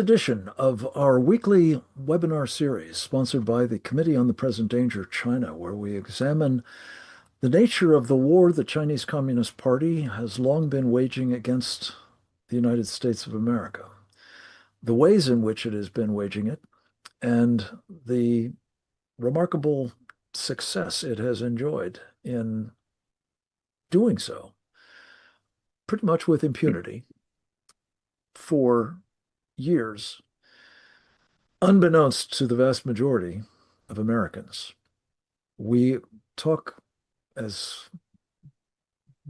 edition of our weekly webinar series, sponsored by the Committee on the Present Danger China, where we examine the nature of the war the Chinese Communist Party has long been waging against the United States of America, the ways in which it has been waging it, and the remarkable success it has enjoyed in doing so, pretty much with impunity, for years, unbeknownst to the vast majority of Americans. We talk as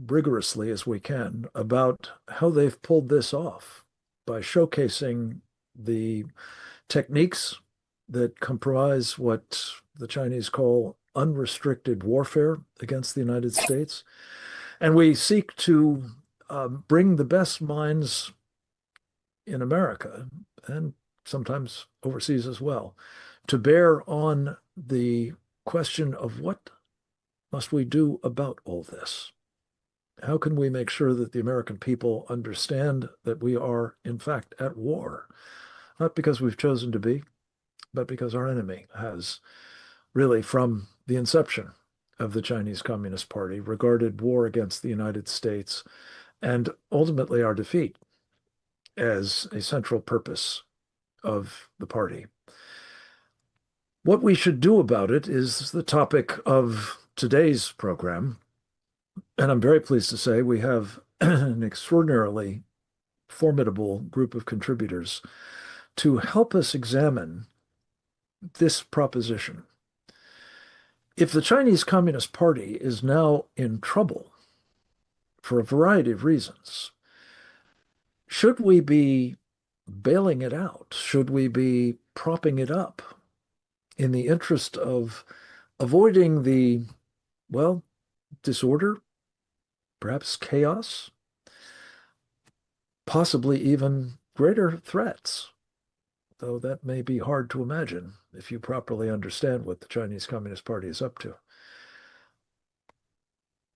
rigorously as we can about how they've pulled this off by showcasing the techniques that comprise what the Chinese call unrestricted warfare against the United States. And we seek to bring the best minds in America, and sometimes overseas as well, to bear on the question of what must we do about all this? How can we make sure that the American people understand that we are, in fact, at war? Not because we've chosen to be, but because our enemy has really, from the inception of the Chinese Communist Party, regarded war against the United States and ultimately our defeat as a central purpose of the party. What we should do about it is the topic of today's program. And I'm very pleased to say we have an extraordinarily formidable group of contributors to help us examine this proposition. If the Chinese Communist Party is now in trouble for a variety of reasons, should we be bailing it out? Should we be propping it up in the interest of avoiding the, well, disorder, perhaps chaos, possibly even greater threats, though that may be hard to imagine if you properly understand what the Chinese Communist Party is up to.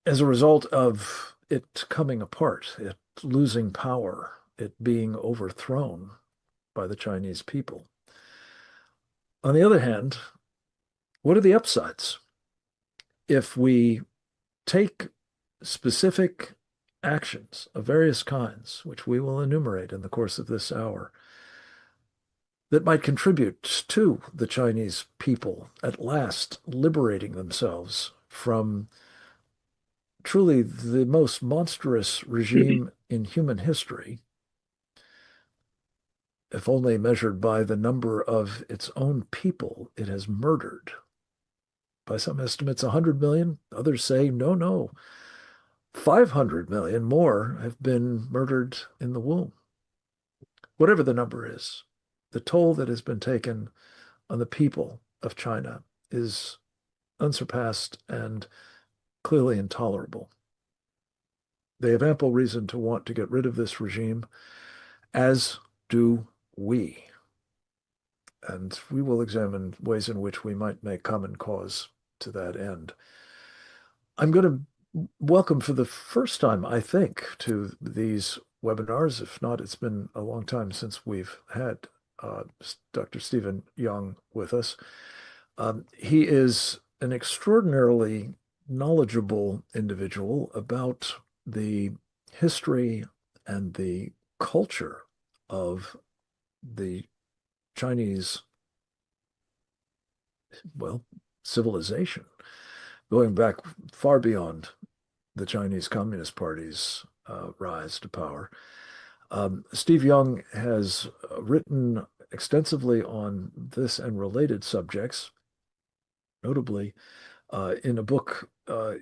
As a result of it coming apart, it losing power, it being overthrown by the Chinese people. On the other hand, what are the upsides? If we take specific actions of various kinds, which we will enumerate in the course of this hour, that might contribute to the Chinese people at last liberating themselves from truly the most monstrous regime in human history, if only measured by the number of its own people it has murdered. By some estimates, 100 million. Others say, no, 500 million more have been murdered in the womb. Whatever the number is, the toll that has been taken on the people of China is unsurpassed and clearly intolerable. They have ample reason to want to get rid of this regime, as do we. And we will examine ways in which we might make common cause to that end. I'm going to welcome for the first time, I think, to these webinars. If not, it's been a long time since we've had Dr. Stephen Young with us. He is an extraordinarily knowledgeable individual about the history and the culture of the Chinese, well, civilization, going back far beyond the Chinese Communist Party's rise to power. Steve Young has written extensively on this and related subjects, notably in a book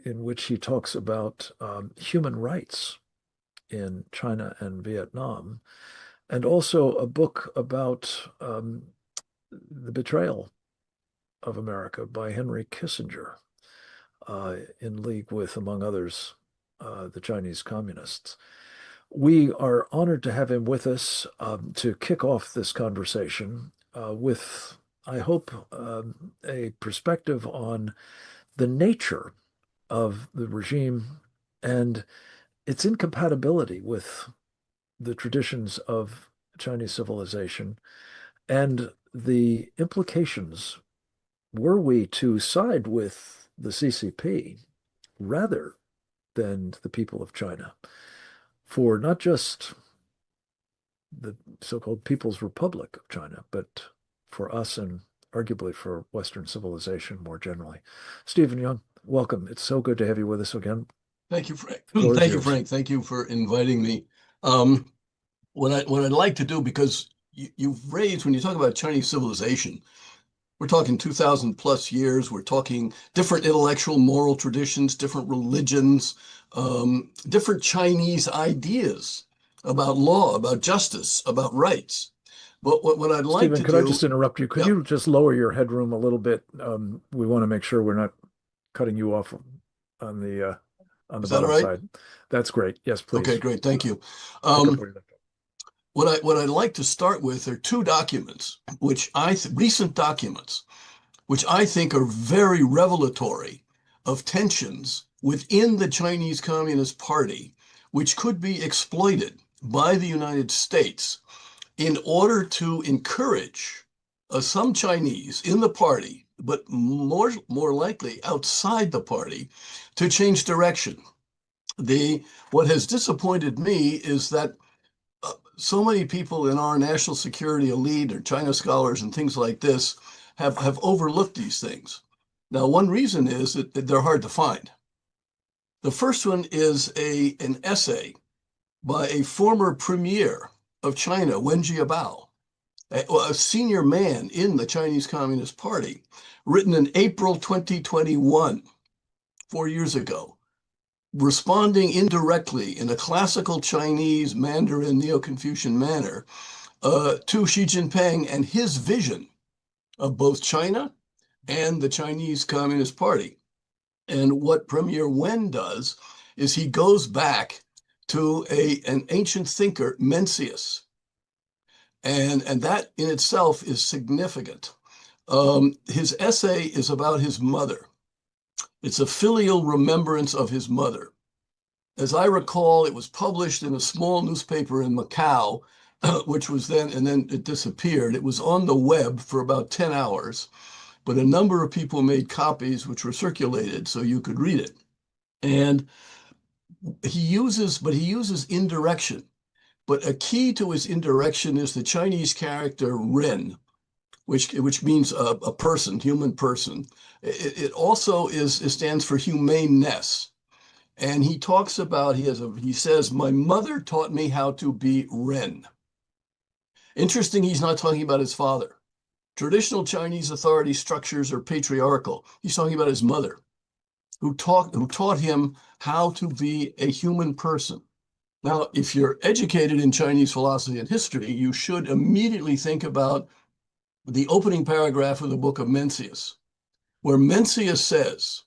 in which he talks about human rights in China and Vietnam, and also a book about the betrayal of America by Henry Kissinger, in league with, among others, the Chinese communists. We are honored to have him with us to kick off this conversation with, I hope, a perspective on the nature of the regime and its incompatibility with the traditions of Chinese civilization and the implications were we to side with the CCP rather than the people of China for not just the so-called People's Republic of China, but for us and arguably for Western civilization more generally. Stephen Young, welcome. It's so good to have you with us again. Thank you, Frank. Thank you, Frank. Thank you for inviting me. What I'd like to do, because you've raised, when you talk about Chinese civilization, we're talking 2,000 plus years. We're talking different intellectual, moral traditions, different religions, different Chinese ideas about law, about justice, about rights. But what I'd like Stephen, to could do... I just interrupt you? Could you just lower your headroom a little bit? We want to make sure we're not cutting you off on the bottom side. That's great. Yes, please. Okay, great. Thank you. What I'd like to start with are two documents, recent documents, which I think are very revelatory of tensions within the Chinese Communist Party, which could be exploited by the United States in order to encourage some Chinese in the party, but more likely outside the party, to change direction. What has disappointed me is that so many people in our national security elite or China scholars and things like this have overlooked these things. Now, one reason is that they're hard to find. The first one is an essay by a former premier of China, Wen Jiabao, a senior man in the Chinese Communist Party, written in April 2021, 4 years ago, responding indirectly in a classical Chinese Mandarin Neo-Confucian manner to Xi Jinping and his vision of both China and the Chinese Communist Party. And what Premier Wen does is he goes back to an ancient thinker, Mencius. And that in itself is significant. His essay is about his mother. It's a filial remembrance of his mother. As I recall, it was published in a small newspaper in Macau, which was then it disappeared. It was on the web for about 10 hours, but a number of people made copies which were circulated so you could read it. And he uses indirection. But a key to his indirection is the Chinese character Ren, which means a person, human person. It also stands for humaneness. And he talks about, he says, my mother taught me how to be Ren. Interesting, he's not talking about his father. Traditional Chinese authority structures are patriarchal. He's talking about his mother, who taught him how to be a human person. Now, if you're educated in Chinese philosophy and history, you should immediately think about the opening paragraph of the book of Mencius, where Mencius says,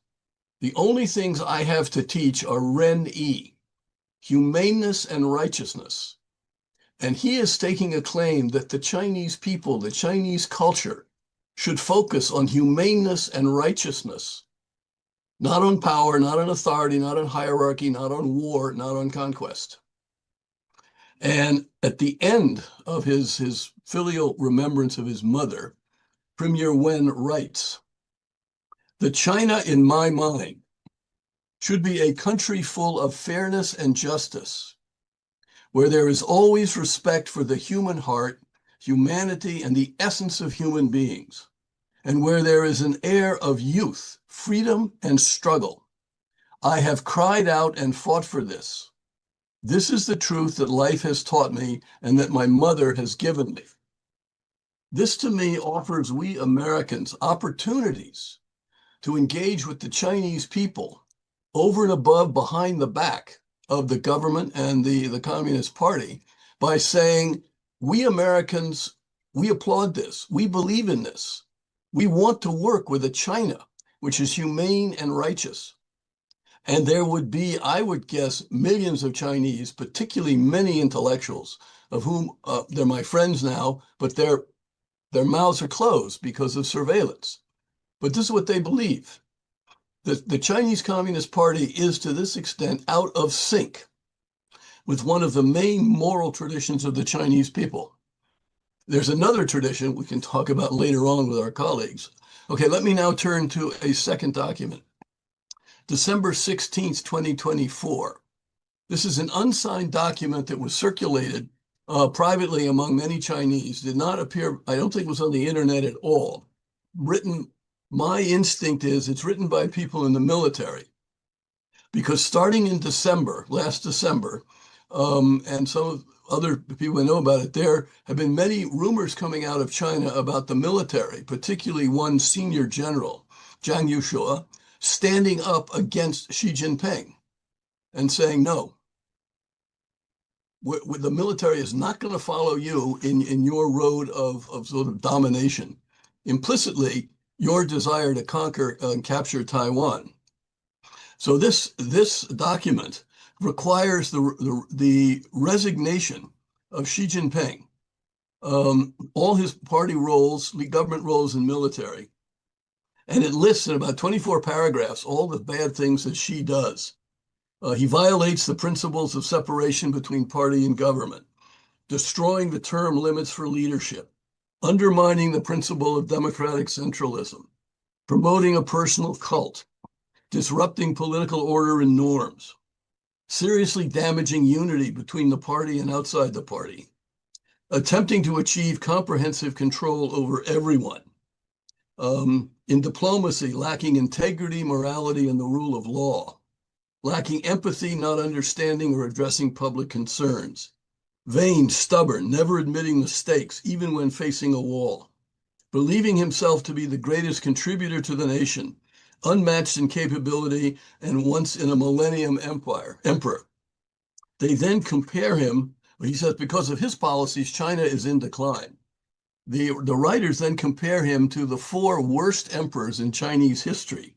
the only things I have to teach are Ren-yi, humaneness and righteousness. And he is staking a claim that the Chinese people, the Chinese culture, should focus on humaneness and righteousness, not on power, not on authority, not on hierarchy, not on war, not on conquest. And at the end of his filial remembrance of his mother, Premier Wen writes, the China in my mind should be a country full of fairness and justice, where there is always respect for the human heart, humanity, and the essence of human beings, and where there is an air of youth, freedom, and struggle. I have cried out and fought for this. This is the truth that life has taught me and that my mother has given me. This to me offers we Americans opportunities to engage with the Chinese people over and above, behind the back of the government and the Communist Party by saying, we Americans, we applaud this. We believe in this. We want to work with a China which is humane and righteous. And there would be, I would guess, millions of Chinese, particularly many intellectuals, of whom they're my friends now, but their mouths are closed because of surveillance. But this is what they believe. The Chinese Communist Party is, to this extent, out of sync with one of the main moral traditions of the Chinese people. There's another tradition we can talk about later on with our colleagues. Okay, let me now turn to a second document. December 16th, 2024. This is an unsigned document that was circulated privately among many Chinese, did not appear, I don't think it was on the internet at all. Written, my instinct is it's written by people in the military. Because starting in December, last December, and some of other people know about it, there have been many rumors coming out of China about the military, particularly one senior general, Zhang Yushua, standing up against Xi Jinping and saying, no, the military is not going to follow you in your road of sort of domination. Implicitly, your desire to conquer and capture Taiwan. So this document requires the resignation of Xi Jinping, all his party roles, government roles and military. And it lists in about 24 paragraphs all the bad things that Xi does. He violates the principles of separation between party and government, destroying the term limits for leadership, undermining the principle of democratic centralism, promoting a personal cult, disrupting political order and norms, seriously damaging unity between the party and outside the party, attempting to achieve comprehensive control over everyone, in diplomacy, lacking integrity, morality, and the rule of law, lacking empathy, not understanding or addressing public concerns, vain, stubborn, never admitting mistakes, even when facing a wall, believing himself to be the greatest contributor to the nation, unmatched in capability, and once in a millennium emperor. They then compare him, he says, because of his policies, China is in decline. The writers then compare him to the 4 worst emperors in Chinese history.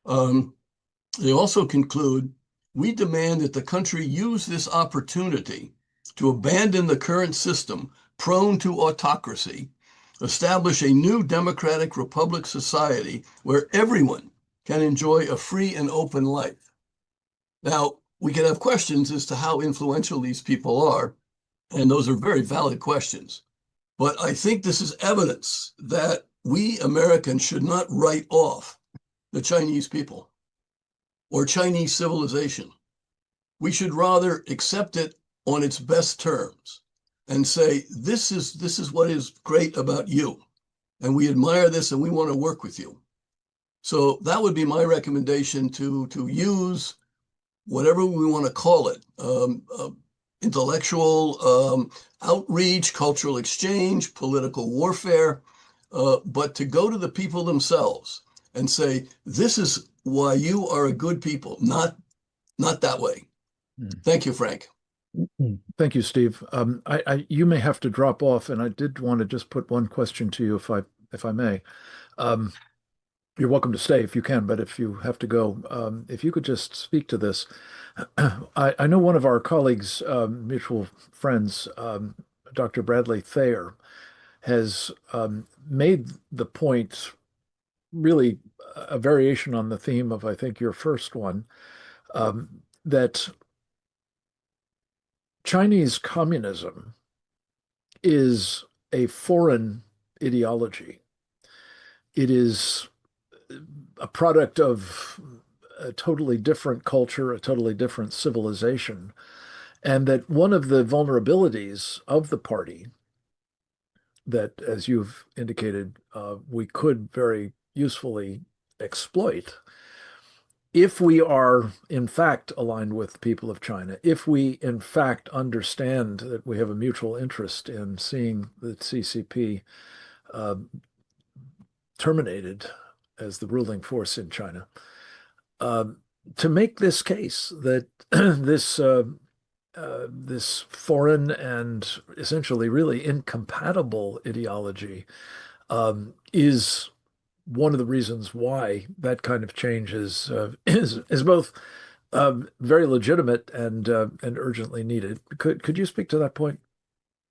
They also conclude, we demand that the country use this opportunity to abandon the current system prone to autocracy, establish a new democratic republic society where everyone can enjoy a free and open life. Now, we can have questions as to how influential these people are, and those are very valid questions. But I think this is evidence that we Americans should not write off the Chinese people or Chinese civilization. We should rather accept it on its best terms and say, this is what is great about you, and we admire this and we want to work with you. So that would be my recommendation, to use whatever we want to call it, intellectual outreach, cultural exchange, political warfare, but to go to the people themselves and say, this is why you are a good people, not that way. Thank you, Frank. Thank you, Steve. You may have to drop off, and I did want to just put one question to you, if I may. You're welcome to stay if you can, but if you have to go, if you could just speak to this. I know one of our colleagues, mutual friends, Dr. Bradley Thayer, has made the point, really a variation on the theme of, I think, your first one, that Chinese communism is a foreign ideology. It is a product of a totally different culture, a totally different civilization, and that one of the vulnerabilities of the party that, as you've indicated, we could very usefully exploit if we are in fact aligned with the people of China, if we in fact understand that we have a mutual interest in seeing the CCP terminated as the ruling force in China, to make this case that this foreign and essentially really incompatible ideology is one of the reasons why that kind of change is both very legitimate and urgently needed. Could you speak to that point?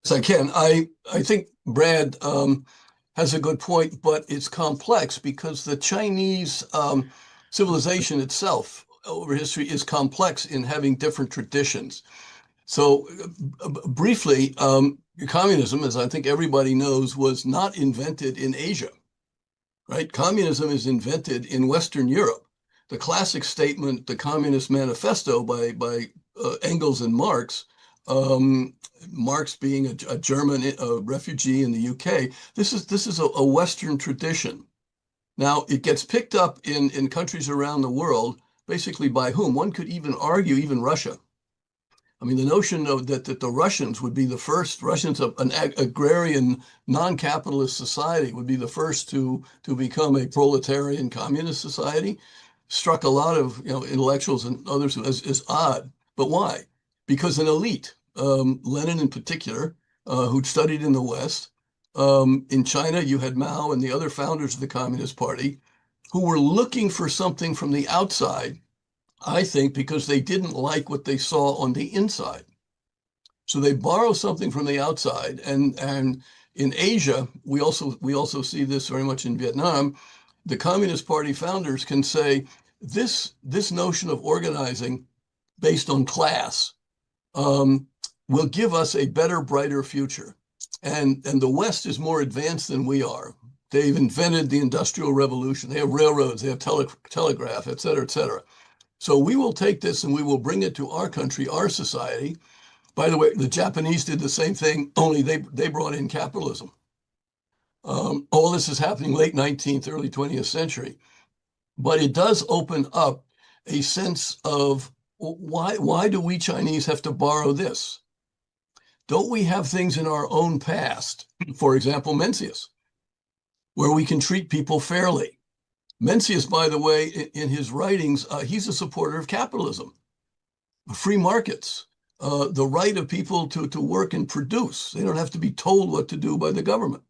Yes, I can. I think Brad has a good point, but it's complex because the Chinese civilization itself over history is complex in having different traditions. So briefly, communism, as I think everybody knows, was not invented in Asia, right? Communism is invented in Western Europe. The classic statement, the Communist Manifesto by Engels and Marx, Marx being a German refugee in the UK, this is a Western tradition. Now, it gets picked up in countries around the world, basically by whom? One could even argue even Russia. I mean, the notion of that the Russians would be the first, Russians of an agrarian, non-capitalist society would be the first to become a proletarian communist society, struck a lot of intellectuals and others as odd. But why? Because an elite, Lenin in particular, who'd studied in the West, in China, you had Mao and the other founders of the Communist Party who were looking for something from the outside, I think, because they didn't like what they saw on the inside. So they borrow something from the outside. And in Asia, we also see this very much in Vietnam. The Communist Party founders can say this notion of organizing based on class will give us a better, brighter future. And the West is more advanced than we are. They've invented the Industrial Revolution. They have railroads, they have telegraph, et cetera, et cetera. So we will take this and we will bring it to our country, our society. By the way, the Japanese did the same thing, only they brought in capitalism. All this is happening late 19th, early 20th century. But it does open up a sense of why do we Chinese have to borrow this? Don't we have things in our own past, for example, Mencius, where we can treat people fairly? Mencius, by the way, in his writings, he's a supporter of capitalism, free markets, the right of people to work and produce. They don't have to be told what to do by the government.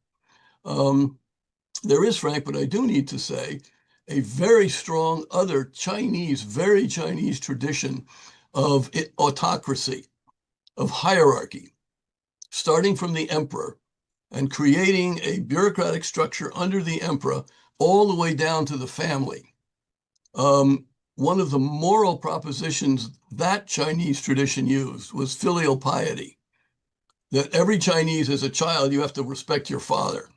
There is, Frank, but I do need to say, a very strong other Chinese, very Chinese tradition of autocracy, of hierarchy, starting from the emperor and creating a bureaucratic structure under the emperor all the way down to the family. One of the moral propositions that Chinese tradition used was filial piety, that every Chinese as a child, you have to respect your father.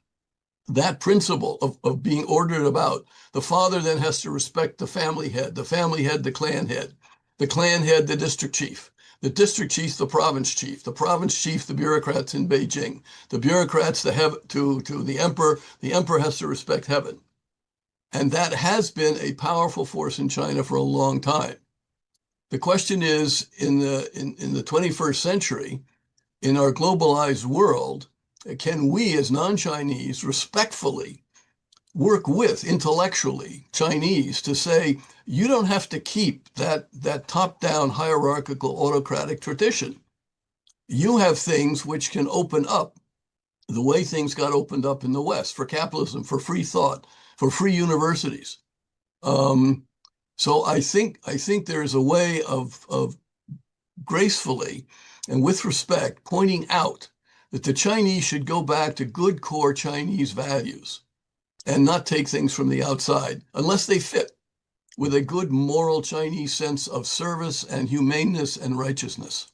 That principle of being ordered about, the father then has to respect the family head, the clan head, the district chief, the district chief, the province chief, the bureaucrats in Beijing, the bureaucrats to the emperor has to respect heaven. And that has been a powerful force in China for a long time. The question is, in the 21st century, in our globalized world, can we as non-Chinese respectfully work with intellectually Chinese to say, you don't have to keep that top-down hierarchical autocratic tradition. You have things which can open up the way things got opened up in the West for capitalism, for free thought, for free universities. So I think there is a way of gracefully and with respect pointing out that the Chinese should go back to good core Chinese values and not take things from the outside unless they fit with a good moral Chinese sense of service and humaneness and righteousness.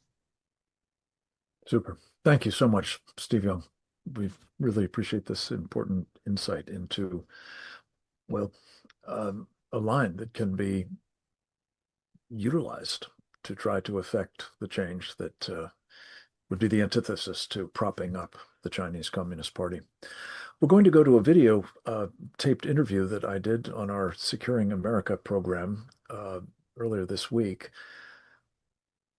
Super. Thank you so much, Steve Young. We really appreciate this important insight into, well, a line that can be utilized to try to affect the change that would be the antithesis to propping up the Chinese Communist Party. We're going to go to a video taped interview that I did on our Securing America program earlier this week.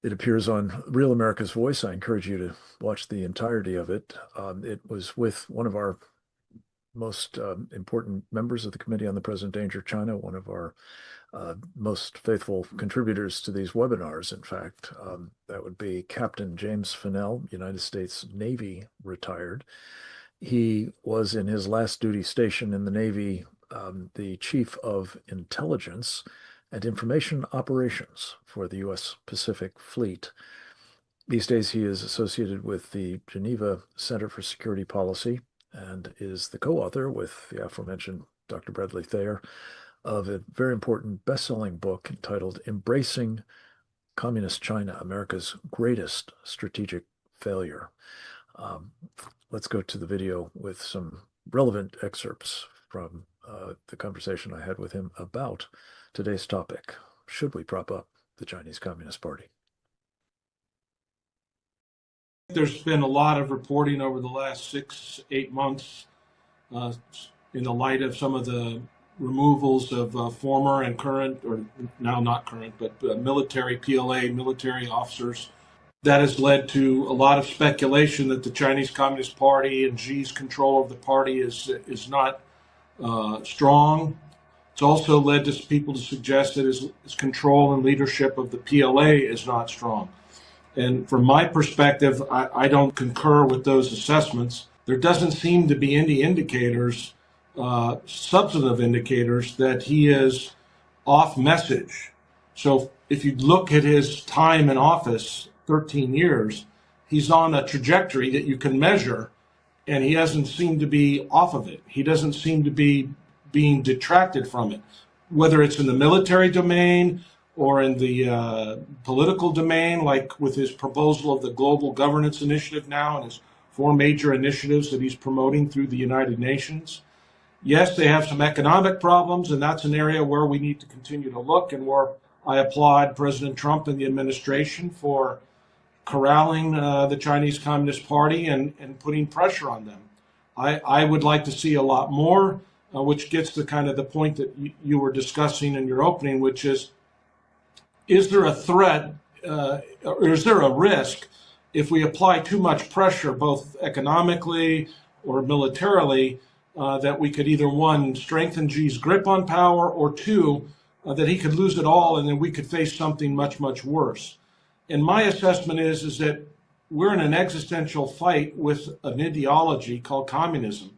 It appears on Real America's Voice. I encourage you to watch the entirety of it. It was with one of our most important members of the Committee on the Present Danger of China, one of our most faithful contributors to these webinars, in fact. That would be Captain James Fennell, United States Navy retired. He was in his last duty station in the Navy, the Chief of Intelligence and Information Operations for the U.S. Pacific Fleet. These days, he is associated with the Geneva Center for Security Policy and is the co-author with the aforementioned Dr. Bradley Thayer of a very important best-selling book entitled Embracing Communist China, America's Greatest Strategic Failure. Let's go to the video with some relevant excerpts from the conversation I had with him about today's topic. Should we prop up the Chinese Communist Party? There's been a lot of reporting over the last 6-8 months in the light of some of the removals of former and current, or now not current, but military PLA, military officers. That has led to a lot of speculation that the Chinese Communist Party and Xi's control of the party is not strong. It's also led to people to suggest that his control and leadership of the PLA is not strong. And from my perspective, I don't concur with those assessments. There doesn't seem to be any indicators, substantive indicators, that he is off message. So if you look at his time in office, 13 years, he's on a trajectory that you can measure, and he doesn't seem to be off of it. He doesn't seem to be being detracted from it, whether it's in the military domain or in the political domain, like with his proposal of the Global Governance Initiative now and his 4 major initiatives that he's promoting through the United Nations. Yes, they have some economic problems, and that's an area where we need to continue to look, and where I applaud President Trump and the administration for corralling the Chinese Communist Party and putting pressure on them. I would like to see a lot more, which gets to kind of the point that you were discussing in your opening, which is there a threat, or is there a risk if we apply too much pressure, both economically or militarily, that we could either, 1, strengthen Xi's grip on power, or 2, that he could lose it all and then we could face something much, much worse. And my assessment is that we're in an existential fight with an ideology called communism,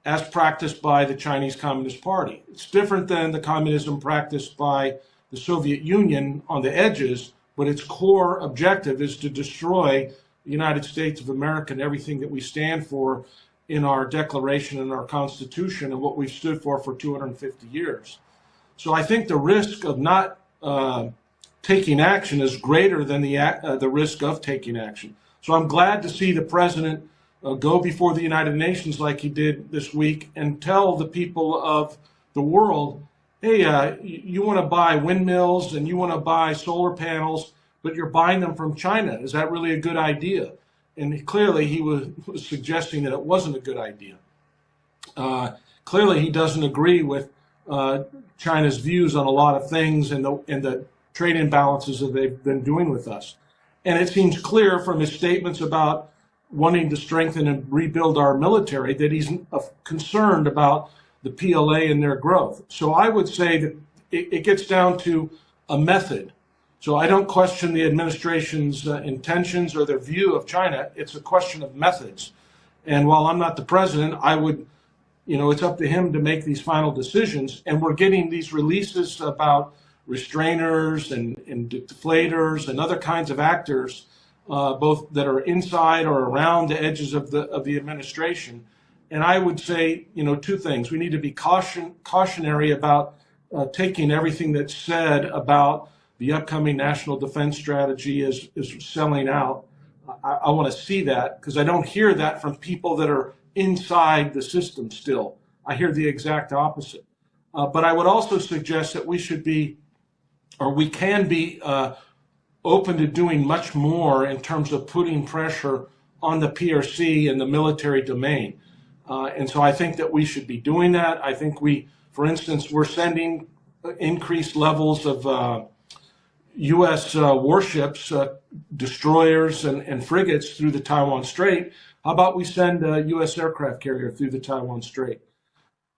as practiced by the Chinese Communist Party. It's different than the communism practiced by the Soviet Union on the edges, but its core objective is to destroy the United States of America and everything that we stand for in our Declaration and our Constitution and what we've stood for 250 years. So I think the risk of not taking action is greater than the risk of taking action. So I'm glad to see the president go before the United Nations like he did this week and tell the people of the world, hey, you want to buy windmills and you want to buy solar panels, but you're buying them from China. Is that really a good idea? And clearly he was suggesting that it wasn't a good idea. Clearly he doesn't agree with China's views on a lot of things and the trade imbalances that they've been doing with us. And it seems clear from his statements about wanting to strengthen and rebuild our military that he's concerned about the PLA and their growth. So I would say that it gets down to a method. So I don't question the administration's intentions or their view of China. It's a question of methods. And while I'm not the president, I would, it's up to him to make these final decisions. And we're getting these releases about restrainers and deflators and other kinds of actors, both that are inside or around the edges of the administration. And I would say, 2 things. We need to be cautionary about taking everything that's said about the upcoming national defense strategy is selling out. I want to see that, because I don't hear that from people that are inside the system still. I hear the exact opposite. But I would also suggest that we should be, or we can be, open to doing much more in terms of putting pressure on the PRC and the military domain. And so I think that we should be doing that. I think for instance, we're sending increased levels of U.S. warships, destroyers and frigates through the Taiwan Strait. How about we send a U.S. aircraft carrier through the Taiwan Strait?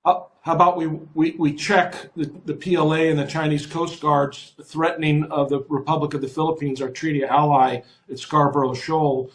How about we check the PLA and the Chinese Coast Guard's threatening of the Republic of the Philippines, our treaty ally at Scarborough Shoal.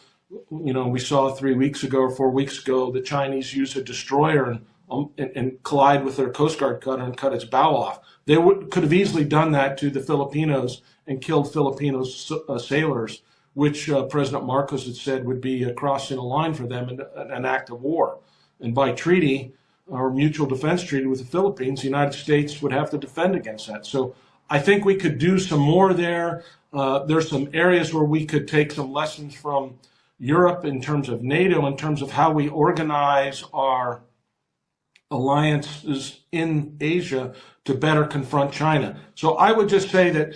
We saw 3 weeks ago or 4 weeks ago, the Chinese use a destroyer and collide with their Coast Guard cutter and cut its bow off. They could have easily done that to the Filipinos and killed Filipino sailors, which President Marcos had said would be crossing a line for them and an act of war. And by treaty, or mutual defense treaty with the Philippines, the United States would have to defend against that. So I think we could do some more there. There's some areas where we could take some lessons from Europe, in terms of NATO, in terms of how we organize our alliances in Asia to better confront China. So I would just say that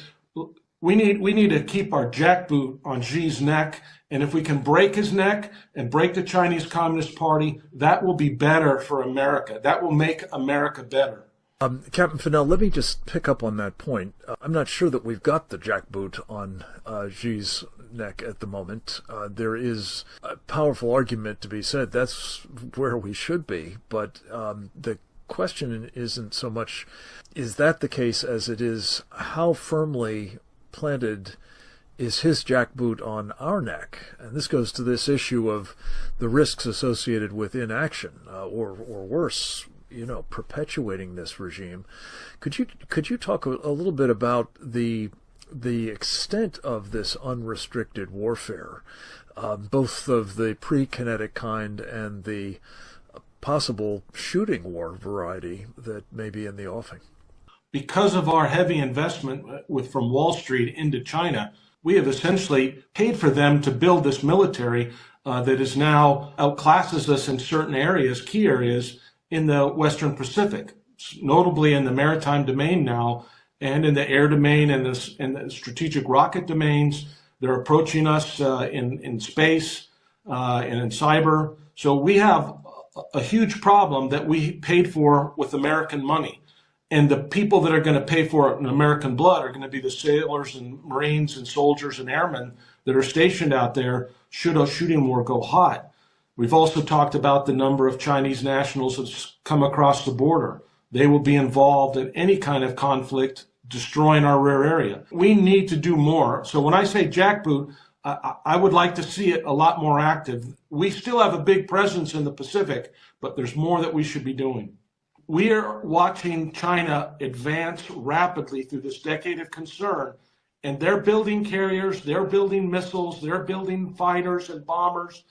we need to keep our jackboot on Xi's neck, and if we can break his neck and break the Chinese Communist Party, that will be better for America. That will make America better. Captain Fennell, let me just pick up on that point. I'm not sure that we've got the jackboot on Xi's neck at the moment. There is a powerful argument to be said that's where we should be, but the question isn't so much is that the case as it is how firmly planted is his jackboot on our neck. And this goes to this issue of the risks associated with inaction or worse, perpetuating this regime. Could you talk a little bit about the extent of this unrestricted warfare, both of the pre-kinetic kind and the possible shooting war variety that may be in the offing? Because of our heavy investment from Wall Street into China, we have essentially paid for them to build this military that is now outclasses us in certain areas, key areas in the Western Pacific, notably in the maritime domain now, and in the air domain and the strategic rocket domains. They're approaching us in space and in cyber. So we have a huge problem that we paid for with American money. And the people that are going to pay for it in American blood are going to be the sailors and Marines and soldiers and airmen that are stationed out there should a shooting war go hot. We've also talked about the number of Chinese nationals that's come across the border. They will be involved in any kind of conflict, destroying our rear area. We need to do more. So when I say jackboot, I would like to see it a lot more active. We still have a big presence in the Pacific, but there's more that we should be doing. We are watching China advance rapidly through this decade of concern, and they're building carriers, they're building missiles, they're building fighters and bombers,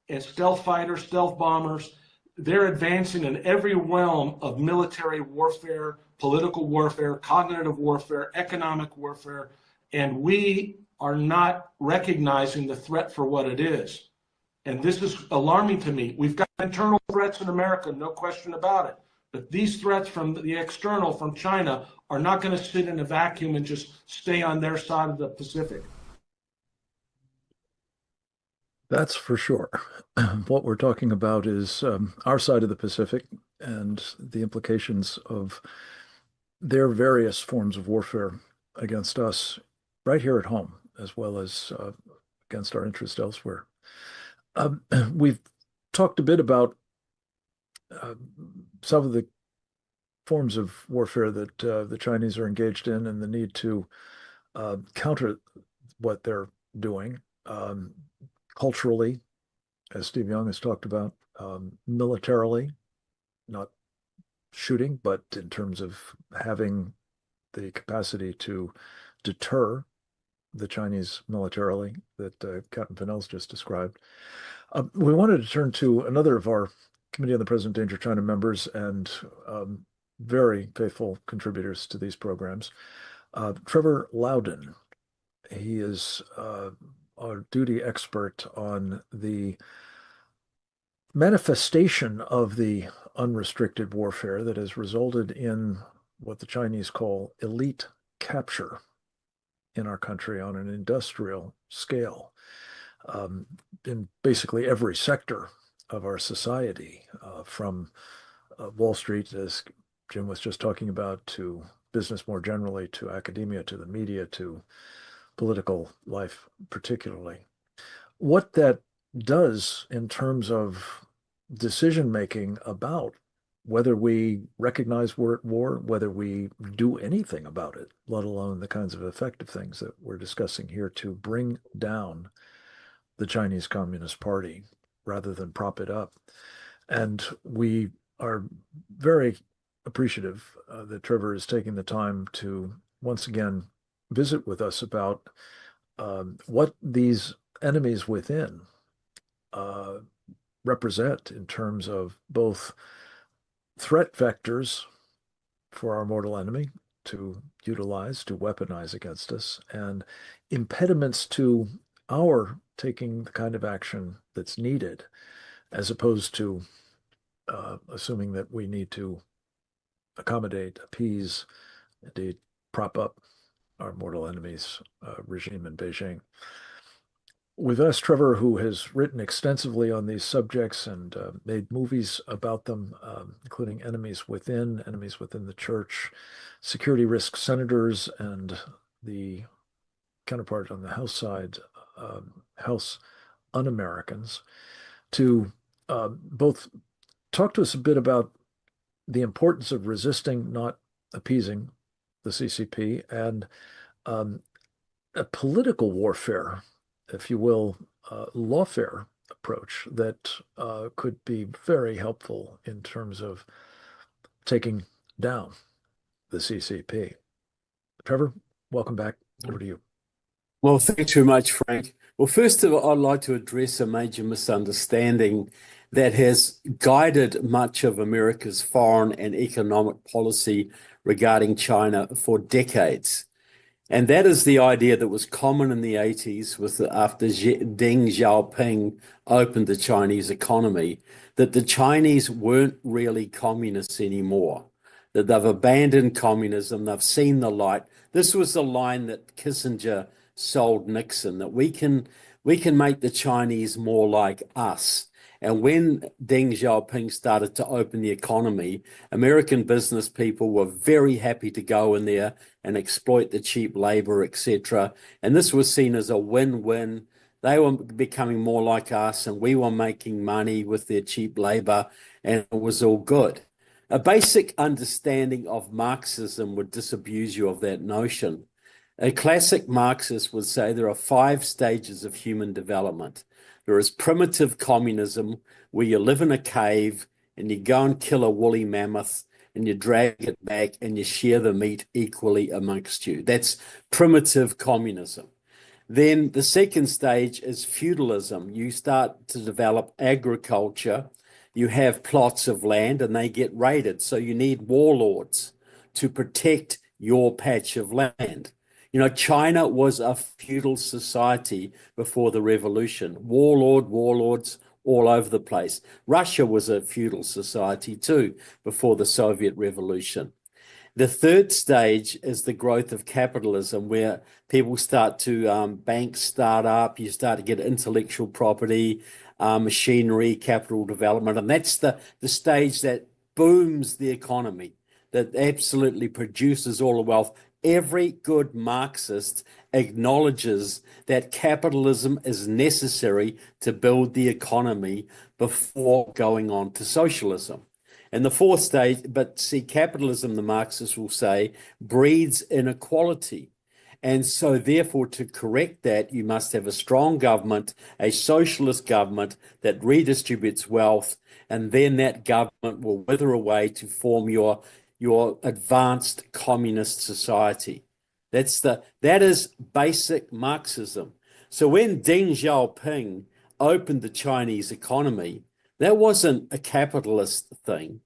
and stealth fighters, stealth bombers. They're advancing in every realm of military warfare, political warfare, cognitive warfare, economic warfare, and we are not recognizing the threat for what it is. And this is alarming to me. We've got internal threats in America, no question about it. But these threats from the external, from China, are not going to sit in a vacuum and just stay on their side of the Pacific. That's for sure. What we're talking about is our side of the Pacific and the implications of their various forms of warfare against us right here at home, as well as against our interests elsewhere. We've talked a bit about some of the forms of warfare that the Chinese are engaged in and the need to counter what they're doing culturally, as Steve Young has talked about, militarily, not shooting, but in terms of having the capacity to deter the Chinese militarily that Captain Fennell's just described. We wanted to turn to another of our Committee on the Present Danger China members and very faithful contributors to these programs, Trevor Loudon. He is our duty expert on the manifestation of the unrestricted warfare that has resulted in what the Chinese call elite capture in our country on an industrial scale, in basically every sector of our society, from Wall Street, as Jim was just talking about, to business more generally, to academia, to the media, to political life particularly. What that does in terms of decision-making about whether we recognize we're at war, whether we do anything about it, let alone the kinds of effective things that we're discussing here to bring down the Chinese Communist Party rather than prop it up. And we are very appreciative that Trevor is taking the time to once again visit with us about what these enemies within represent in terms of both threat vectors for our mortal enemy to utilize, to weaponize against us, and impediments to our taking the kind of action that's needed, as opposed to assuming that we need to accommodate, appease, indeed prop up our mortal enemy's regime in Beijing. We've asked Trevor, who has written extensively on these subjects and made movies about them, including Enemies Within the Church, Security Risk Senators, and the counterpart on the House side, House Un-Americans, to both talk to us a bit about the importance of resisting, not appeasing, the CCP, and a political warfare, if you will, lawfare approach that could be very helpful in terms of taking down the CCP. Trevor, welcome back. Over to you. Well, thanks very much, Frank. Well, first of all, I'd like to address a major misunderstanding that has guided much of America's foreign and economic policy regarding China for decades. And that is the idea that was common in the 80s after Deng Xiaoping opened the Chinese economy, that the Chinese weren't really communists anymore, that they've abandoned communism, they've seen the light. This was the line that Kissinger sold Nixon, that we can make the Chinese more like us. And when Deng Xiaoping started to open the economy, American business people were very happy to go in there and exploit the cheap labor, etc. And this was seen as a win-win. They were becoming more like us, and we were making money with their cheap labor, and it was all good. A basic understanding of Marxism would disabuse you of that notion. A classic Marxist would say there are 5 stages of human development. There is primitive communism, where you live in a cave and you go and kill a woolly mammoth and you drag it back and you share the meat equally amongst you. That's primitive communism. Then the second stage is feudalism. You start to develop agriculture. You have plots of land and they get raided. So you need warlords to protect your patch of land. You know, China was a feudal society before the revolution. Warlords all over the place. Russia was a feudal society too before the Soviet Revolution. The third stage is the growth of capitalism, where people start to, banks start up, you start to get intellectual property, machinery, capital development. And that's the stage that booms the economy, that absolutely produces all the wealth. Every good Marxist acknowledges that capitalism is necessary to build the economy before going on to socialism. And the fourth stage, but see, capitalism, the Marxists will say, breeds inequality. And so therefore, to correct that, you must have a strong government, a socialist government that redistributes wealth, and then that government will wither away to form your advanced communist society. That is basic Marxism. So when Deng Xiaoping opened the Chinese economy, that wasn't a capitalist thing.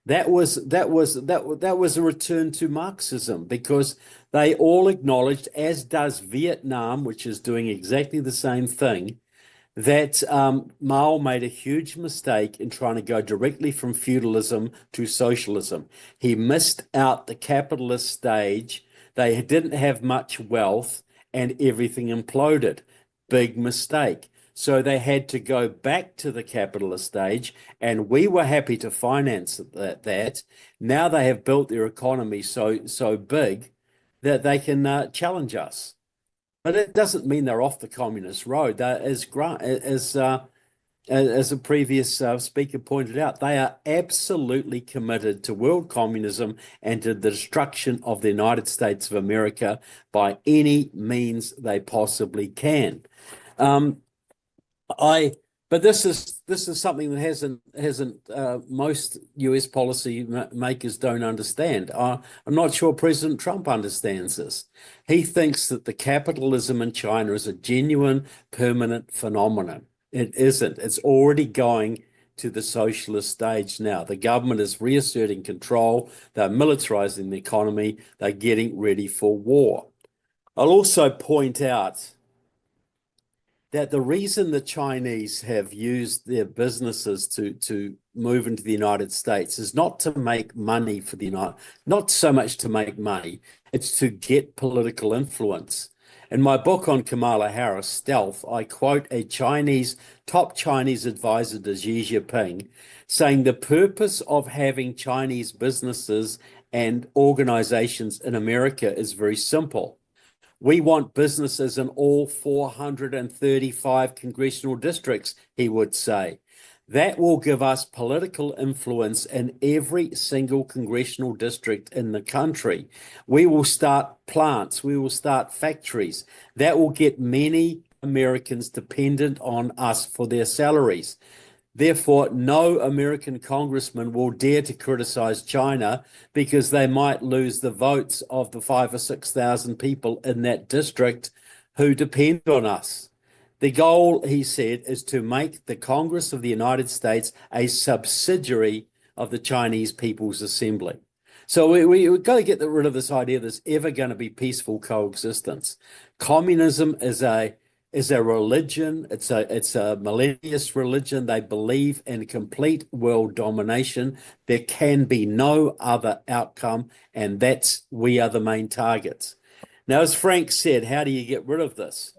That was a return to Marxism, because they all acknowledged, as does Vietnam, which is doing exactly the same thing, that Mao made a huge mistake in trying to go directly from feudalism to socialism. He missed out the capitalist stage. They didn't have much wealth and everything imploded. Big mistake. So they had to go back to the capitalist stage, and we were happy to finance that. Now they have built their economy so big that they can challenge us. But it doesn't mean they're off the communist road. As a previous speaker pointed out, they are absolutely committed to world communism and to the destruction of the United States of America by any means they possibly can. But this is something that hasn't most US policy makers don't understand. I'm not sure President Trump understands this. He thinks that the capitalism in China is a genuine, permanent phenomenon. It isn't. It's already going to the socialist stage now. The government is reasserting control. They're militarizing the economy. They're getting ready for war. I'll also point out that the reason the Chinese have used their businesses to move into the United States is not to make money for not so much to make money, it's to get political influence. In my book on Kamala Harris, Stealth, I quote a top Chinese advisor to Xi Jinping saying the purpose of having Chinese businesses and organizations in America is very simple. We want businesses in all 435 congressional districts, he would say. That will give us political influence in every single congressional district in the country. We will start plants, we will start factories. That will get many Americans dependent on us for their salaries. Therefore, no American congressman will dare to criticize China because they might lose the votes of the 5,000 or 6,000 people in that district who depend on us. The goal, he said, is to make the Congress of the United States a subsidiary of the Chinese People's Assembly. So we've got to get rid of this idea there's ever going to be peaceful coexistence. Communism is a religion. It's a millennialist religion. They believe in complete world domination. There can be no other outcome, and we are the main targets. Now, as Frank said, how do you get rid of this?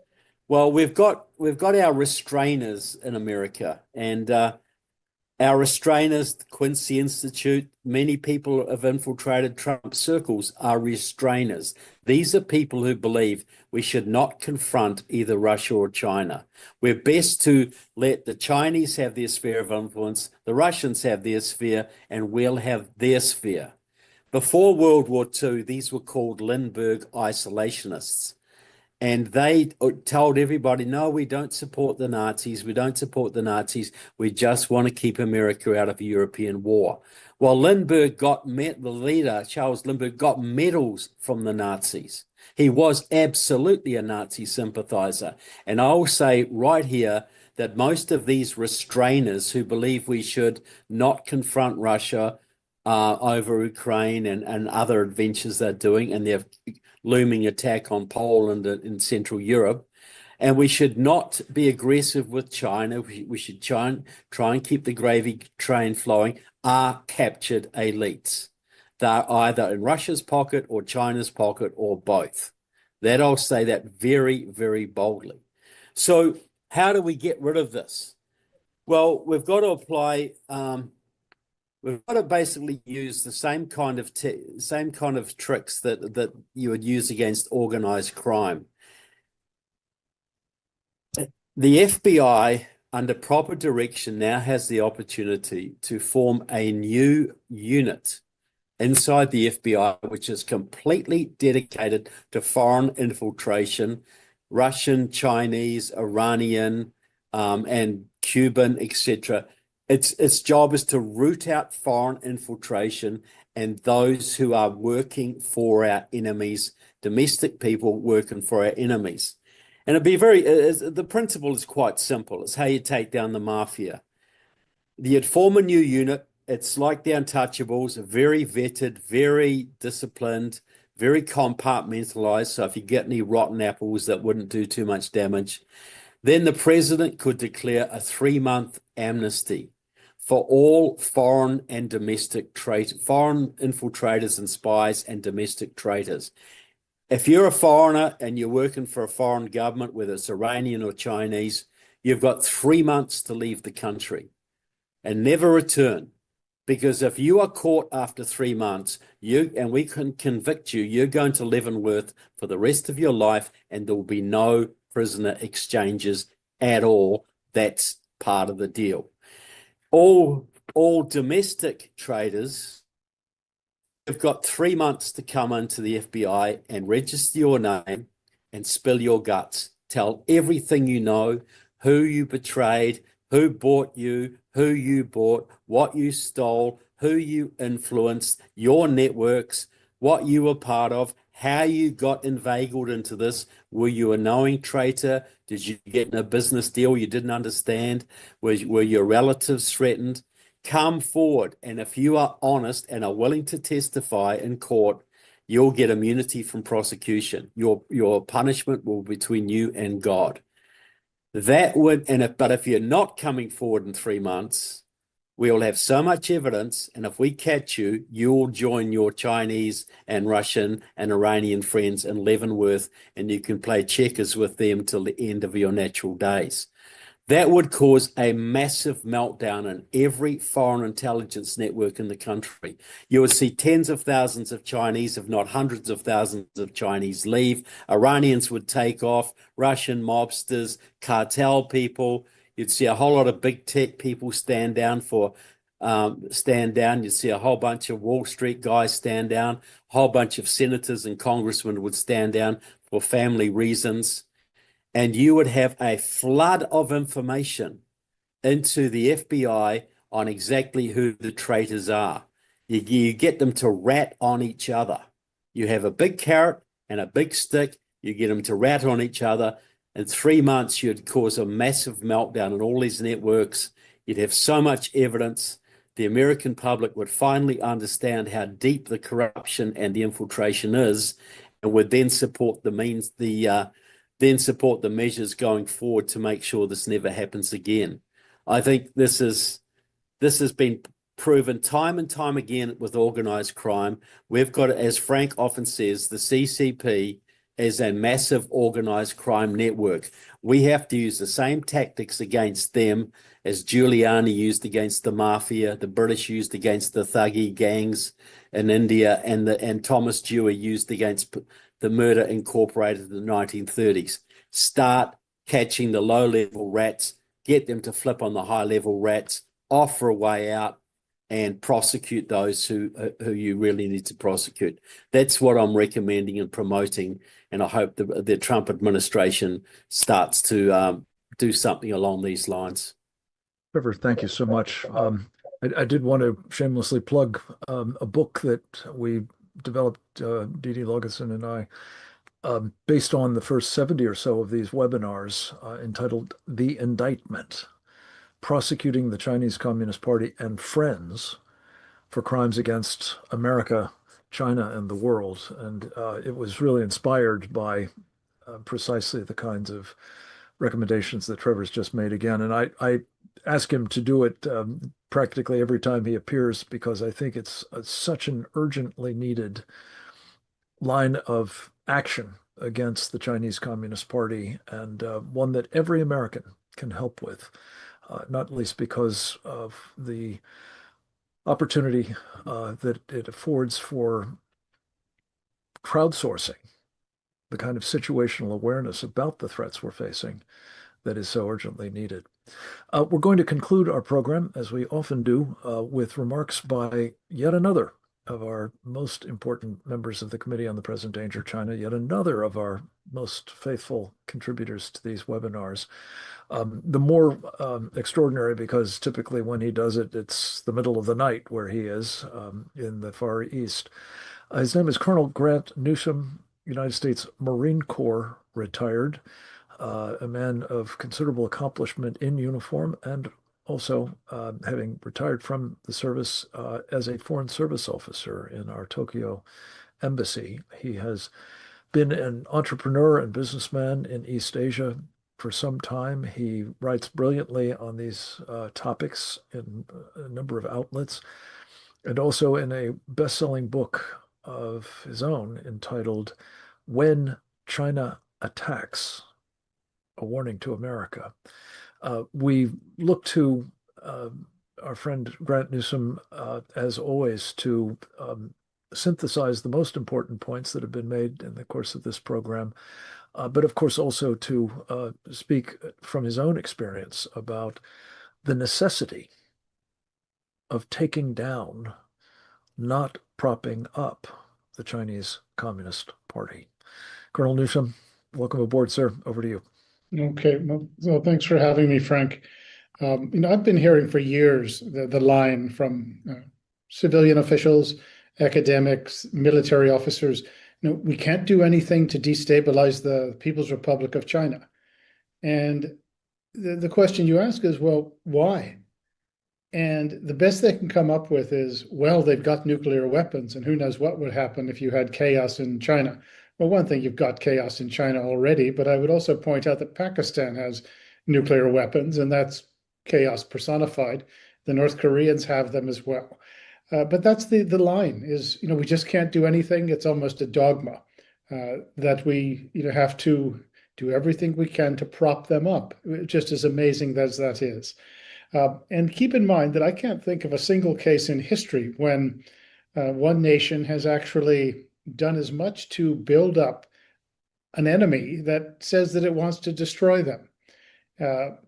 Well, we've got our restrainers in America, and our restrainers, the Quincy Institute, many people have infiltrated Trump circles are restrainers. These are people who believe we should not confront either Russia or China. We're best to let the Chinese have their sphere of influence, the Russians have their sphere, and we'll have their sphere. Before World War II, these were called Lindbergh isolationists. And they told everybody, no, we don't support the Nazis. We don't support the Nazis. We just want to keep America out of a European war. Well, the leader, Charles Lindbergh, got medals from the Nazis. He was absolutely a Nazi sympathizer. And I will say right here that most of these restrainers who believe we should not confront Russia over Ukraine and other adventures they're doing, and they're looming attack on Poland and Central Europe, and we should not be aggressive with China. We should try and keep the gravy train flowing, are captured elites. They're either in Russia's pocket or China's pocket or both. That I'll say that very, very boldly. So how do we get rid of this? Well, we've got to apply we've got to basically use the same kind of tricks that you would use against organized crime. The FBI, under proper direction, now has the opportunity to form a new unit inside the FBI, which is completely dedicated to foreign infiltration, Russian, Chinese, Iranian, and Cuban, etc. Its job is to root out foreign infiltration and those who are working for our enemies, domestic people working for our enemies. And the principle is quite simple. It's how you take down the mafia. You'd form a new unit. It's like the Untouchables, very vetted, very disciplined, very compartmentalized. So if you get any rotten apples, that wouldn't do too much damage. Then the president could declare a 3-month amnesty for all foreign and domestic foreign infiltrators and spies and domestic traitors. If you're a foreigner and you're working for a foreign government, whether it's Iranian or Chinese, you've got 3 months to leave the country and never return. Because if you are caught after 3 months, and we can convict you, you're going to Leavenworth for the rest of your life, and there will be no prisoner exchanges at all. That's part of the deal. All domestic traders have got 3 months to come into the FBI and register your name and spill your guts. Tell everything you know, who you betrayed, who bought you, who you bought, what you stole, who you influenced, your networks, what you were part of, how you got inveigled into this. Were you a knowing traitor? Did you get in a business deal you didn't understand? Were your relatives threatened? Come forward, and if you are honest and are willing to testify in court, you'll get immunity from prosecution. Your punishment will be between you and God. That would, but if you're not coming forward in 3 months, we'll have so much evidence, and if we catch you, you'll join your Chinese and Russian and Iranian friends in Leavenworth, and you can play checkers with them till the end of your natural days. That would cause a massive meltdown in every foreign intelligence network in the country. You would see tens of thousands of Chinese, if not hundreds of thousands of Chinese, leave. Iranians would take off, Russian mobsters, cartel people. You'd see a whole lot of big tech people stand down. You'd see a whole bunch of Wall Street guys stand down. A whole bunch of senators and congressmen would stand down for family reasons. And you would have a flood of information into the FBI on exactly who the traitors are. You get them to rat on each other. You have a big carrot and a big stick. You get them to rat on each other. In 3 months, you'd cause a massive meltdown in all these networks. You'd have so much evidence. The American public would finally understand how deep the corruption and the infiltration is, and would then support the measures going forward to make sure this never happens again. I think this has been proven time and time again with organized crime. We've got, as Frank often says, the CCP is a massive organized crime network. We have to use the same tactics against them as Giuliani used against the mafia, the British used against the Thuggy gangs in India, and Thomas Dewey used against the Murder Incorporated in the 1930s. Start catching the low-level rats, get them to flip on the high-level rats, offer a way out, and prosecute those who you really need to prosecute. That's what I'm recommending and promoting, and I hope the Trump administration starts to do something along these lines. Trevor, thank you so much. I did want to shamelessly plug a book that we developed, Didi Logason and I, based on the first 70 or so of these webinars, entitled The Indictment: Prosecuting the Chinese Communist Party and Friends for Crimes Against America, China, and the World. And it was really inspired by precisely the kinds of recommendations that Trevor's just made again. And I ask him to do it practically every time he appears, because I think it's such an urgently needed line of action against the Chinese Communist Party, and one that every American can help with, not least because of the opportunity that it affords for crowdsourcing the kind of situational awareness about the threats we're facing that is so urgently needed. We're going to conclude our program, as we often do, with remarks by yet another of our most important members of the Committee on the Present Danger China, yet another of our most faithful contributors to these webinars. The more extraordinary because typically when he does it, it's the middle of the night where he is in the Far East. His name is Colonel Grant Newsom, United States Marine Corps retired, a man of considerable accomplishment in uniform, and also having retired from the service as a Foreign Service officer in our Tokyo embassy. He has been an entrepreneur and businessman in East Asia for some time. He writes brilliantly on these topics in a number of outlets, and also in a best-selling book of his own entitled When China Attacks, A Warning to America. We look to our friend Grant Newsom, as always, to synthesize the most important points that have been made in the course of this program, but of course also to speak from his own experience about the necessity of taking down, not propping up, the Chinese Communist Party. Colonel Newsom, welcome aboard, sir. Over to you. Okay, well, thanks for having me, Frank. I've been hearing for years the line from civilian officials, academics, military officers, we can't do anything to destabilize the People's Republic of China. And the question you ask is, well, why? And the best they can come up with is, well, they've got nuclear weapons, and who knows what would happen if you had chaos in China. Well, one thing, you've got chaos in China already, but I would also point out that Pakistan has nuclear weapons, and that's chaos personified. The North Koreans have them as well. But that's the line is, we just can't do anything. It's almost a dogma that we have to do everything we can to prop them up, just as amazing as that is. And keep in mind that I can't think of a single case in history when one nation has actually done as much to build up an enemy that says that it wants to destroy them.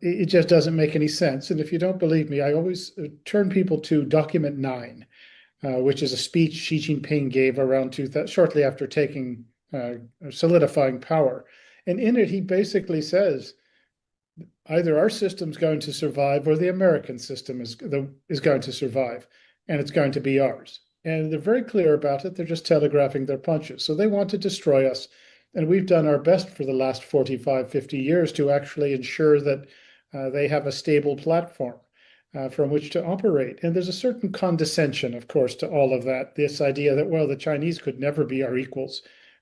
It just doesn't make any sense. And if you don't believe me, I always turn people to Document 9, which is a speech Xi Jinping gave around shortly after solidifying power. And in it, he basically says, either our system's going to survive or the American system is going to survive, and it's going to be ours. And they're very clear about it. They're just telegraphing their punches. So they want to destroy us. And we've done our best for the last 45, 50 years to actually ensure that they have a stable platform from which to operate. And there's a certain condescension, of course, to all of that. This idea that, well, the Chinese could never be our equals.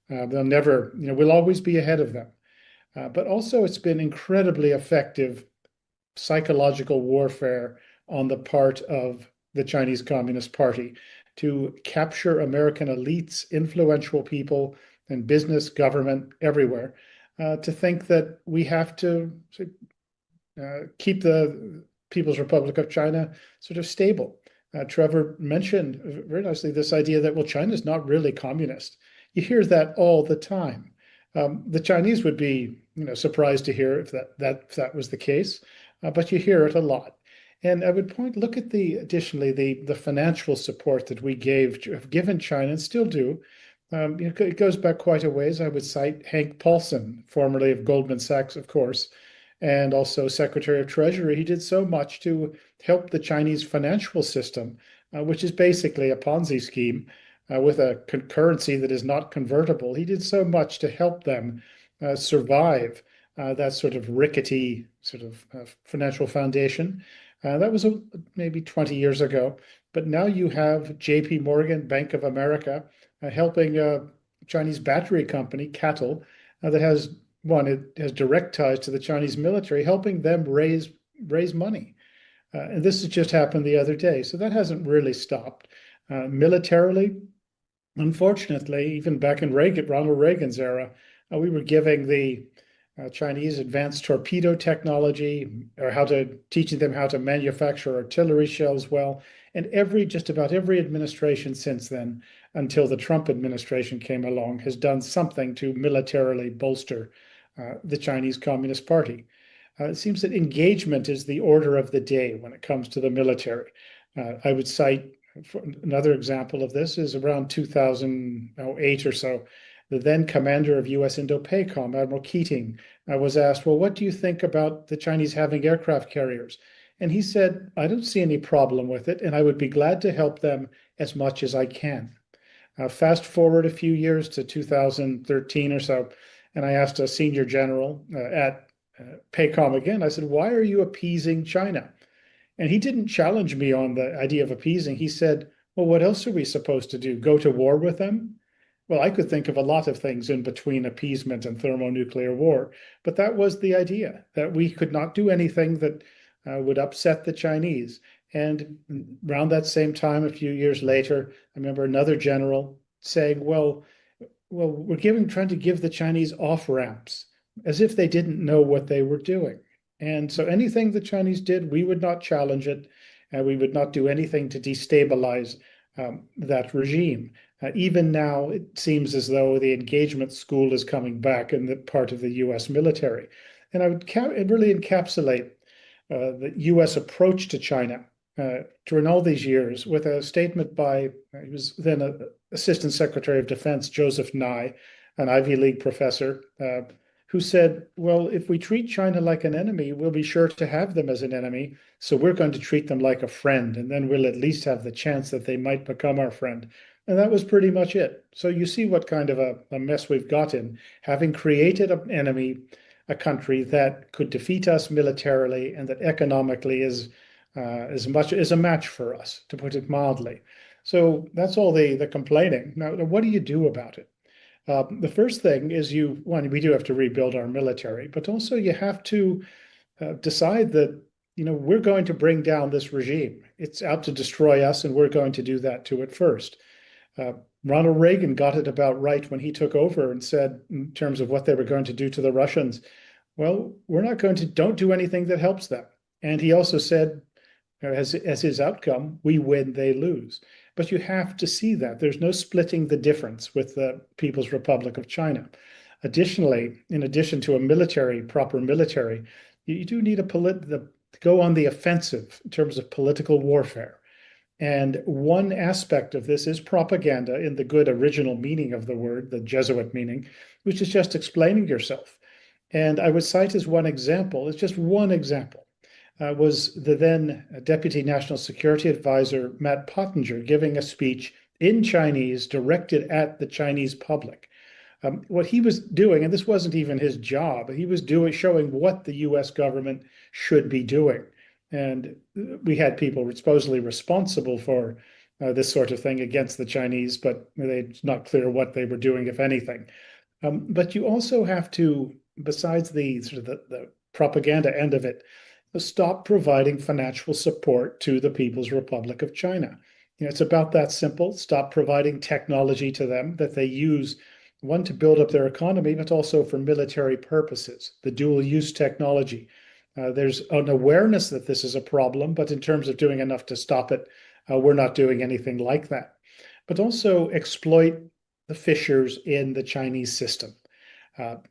They'll never, we'll always be ahead of them. But also it's been incredibly effective psychological warfare on the part of the Chinese Communist Party to capture American elites, influential people, and business, government, everywhere, to think that we have to keep the People's Republic of China sort of stable. Trevor mentioned very nicely this idea that, well, China's not really communist. You hear that all the time. The Chinese would be, surprised to hear if that was the case, but you hear it a lot. And I would look at additionally the financial support that we have given China and still do. It goes back quite a ways. I would cite Hank Paulson, formerly of Goldman Sachs, of course, and also Secretary of Treasury. He did so much to help the Chinese financial system, which is basically a Ponzi scheme with a currency that is not convertible. He did so much to help them survive that sort of rickety sort of financial foundation. That was maybe 20 years ago. But now you have JP Morgan, Bank of America, helping a Chinese battery company, CATL, that has direct ties to the Chinese military, helping them raise money. And this has just happened the other day. So that hasn't really stopped. Militarily, unfortunately, even back in Ronald Reagan's era, we were giving the Chinese advanced torpedo technology, or teaching them how to manufacture artillery shells well. And just about every administration since then, until the Trump administration came along, has done something to militarily bolster the Chinese Communist Party. It seems that engagement is the order of the day when it comes to the military. I would cite another example of this is around 2008 or so. The then commander of U.S. Indo-PACOM, Admiral Keating, was asked, well, what do you think about the Chinese having aircraft carriers? And he said, I don't see any problem with it, and I would be glad to help them as much as I can. Fast forward a few years to 2013 or so, and I asked a senior general at PACOM again, I said, why are you appeasing China? And he didn't challenge me on the idea of appeasing. He said, well, what else are we supposed to do? Go to war with them? Well, I could think of a lot of things in between appeasement and thermonuclear war, but that was the idea, that we could not do anything that would upset the Chinese. And around that same time, a few years later, I remember another general saying, well, we're trying to give the Chinese off-ramps, as if they didn't know what they were doing. And so anything the Chinese did, we would not challenge it, and we would not do anything to destabilize that regime. Even now, it seems as though the engagement school is coming back in the part of the U.S. military. And I would really encapsulate the U.S. approach to China during all these years with a statement by, he was then Assistant Secretary of Defense, Joseph Nye, an Ivy League professor, who said, well, if we treat China like an enemy, we'll be sure to have them as an enemy. So we're going to treat them like a friend, and then we'll at least have the chance that they might become our friend. And that was pretty much it. So you see what kind of a mess we've got in, having created an enemy, a country that could defeat us militarily and that economically is as much as a match for us, to put it mildly. So that's all the complaining. Now, what do you do about it? The first thing is we do have to rebuild our military, but also you have to decide that, we're going to bring down this regime. It's out to destroy us, and we're going to do that to it first. Ronald Reagan got it about right when he took over and said, in terms of what they were going to do to the Russians, well, don't do anything that helps them. And he also said, as his outcome, we win, they lose. But you have to see that. There's no splitting the difference with the People's Republic of China. Additionally, in addition to a proper military, you do need to go on the offensive in terms of political warfare. And one aspect of this is propaganda in the good original meaning of the word, the Jesuit meaning, which is just explaining yourself. And I would cite as one example, it's just one example, was the then Deputy National Security Advisor, Matt Pottinger, giving a speech in Chinese directed at the Chinese public. What he was doing, and this wasn't even his job, he was showing what the US government should be doing. And we had people supposedly responsible for this sort of thing against the Chinese, but it's not clear what they were doing, if anything. But you also have to, besides the sort of the propaganda end of it, stop providing financial support to the People's Republic of China. It's about that simple. Stop providing technology to them that they use, one, to build up their economy, but also for military purposes, the dual use technology. There's an awareness that this is a problem, but in terms of doing enough to stop it, we're not doing anything like that. But also exploit the fissures in the Chinese system.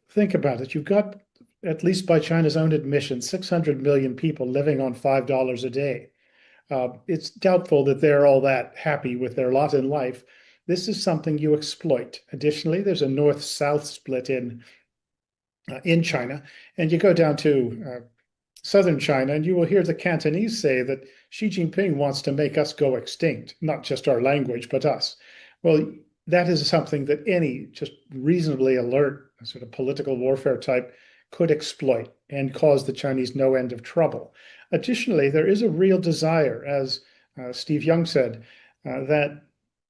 Think about it. You've got, at least by China's own admission, 600 million people living on $5 a day. It's doubtful that they're all that happy with their lot in life. This is something you exploit. Additionally, there's a north-south split in China, and you go down to southern China, and you will hear the Cantonese say that Xi Jinping wants to make us go extinct, not just our language, but us. Well, that is something that any just reasonably alert sort of political warfare type could exploit and cause the Chinese no end of trouble. Additionally, there is a real desire, as Steve Young said, that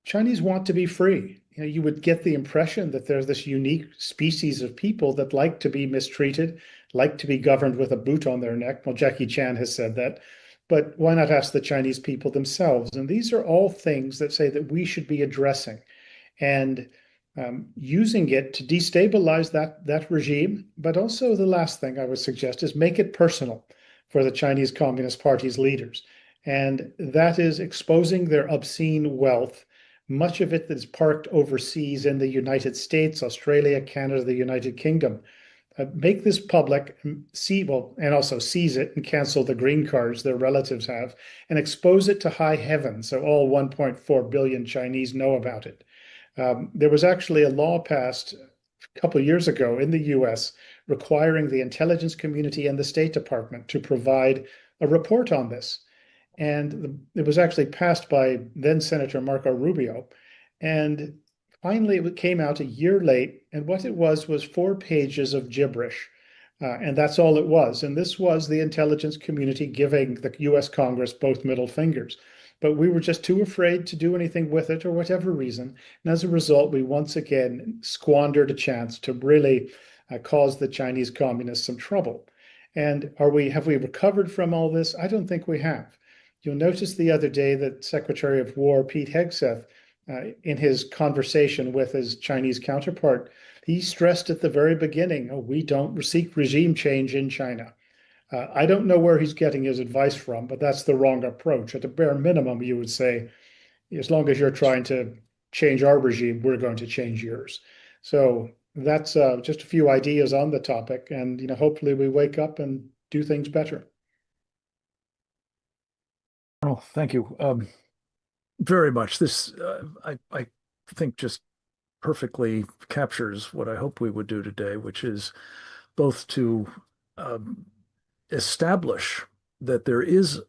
Chinese want to be free. You would get the impression that there's this unique species of people that like to be mistreated, like to be governed with a boot on their neck. Well, Jackie Chan has said that. But why not ask the Chinese people themselves? And these are all things that say that we should be addressing and using it to destabilize that regime. But also the last thing I would suggest is make it personal for the Chinese Communist Party's leaders. And that is exposing their obscene wealth, much of it that is parked overseas in the United States, Australia, Canada, the United Kingdom. Make this public, and also seize it and cancel the green cards their relatives have, and expose it to high heaven so all 1.4 billion Chinese know about it. There was actually a law passed a couple of years ago in the US requiring the intelligence community and the State Department to provide a report on this. And it was actually passed by then Senator Marco Rubio. And finally, it came out a year late. And what it was 4 pages of gibberish. And that's all it was. And this was the intelligence community giving the US Congress both middle fingers. But we were just too afraid to do anything with it, or whatever reason. And as a result, we once again squandered a chance to really cause the Chinese communists some trouble. And have we recovered from all this? I don't think we have. You'll notice the other day that Secretary of War Pete Hegseth, in his conversation with his Chinese counterpart, he stressed at the very beginning, we don't seek regime change in China. I don't know where he's getting his advice from, but that's the wrong approach. At the bare minimum, you would say, as long as you're trying to change our regime, we're going to change yours. So that's just a few ideas on the topic, and hopefully we wake up and do things better. Oh, thank you very much. This, I think, just perfectly captures what I hope we would do today, which is both to establish that there is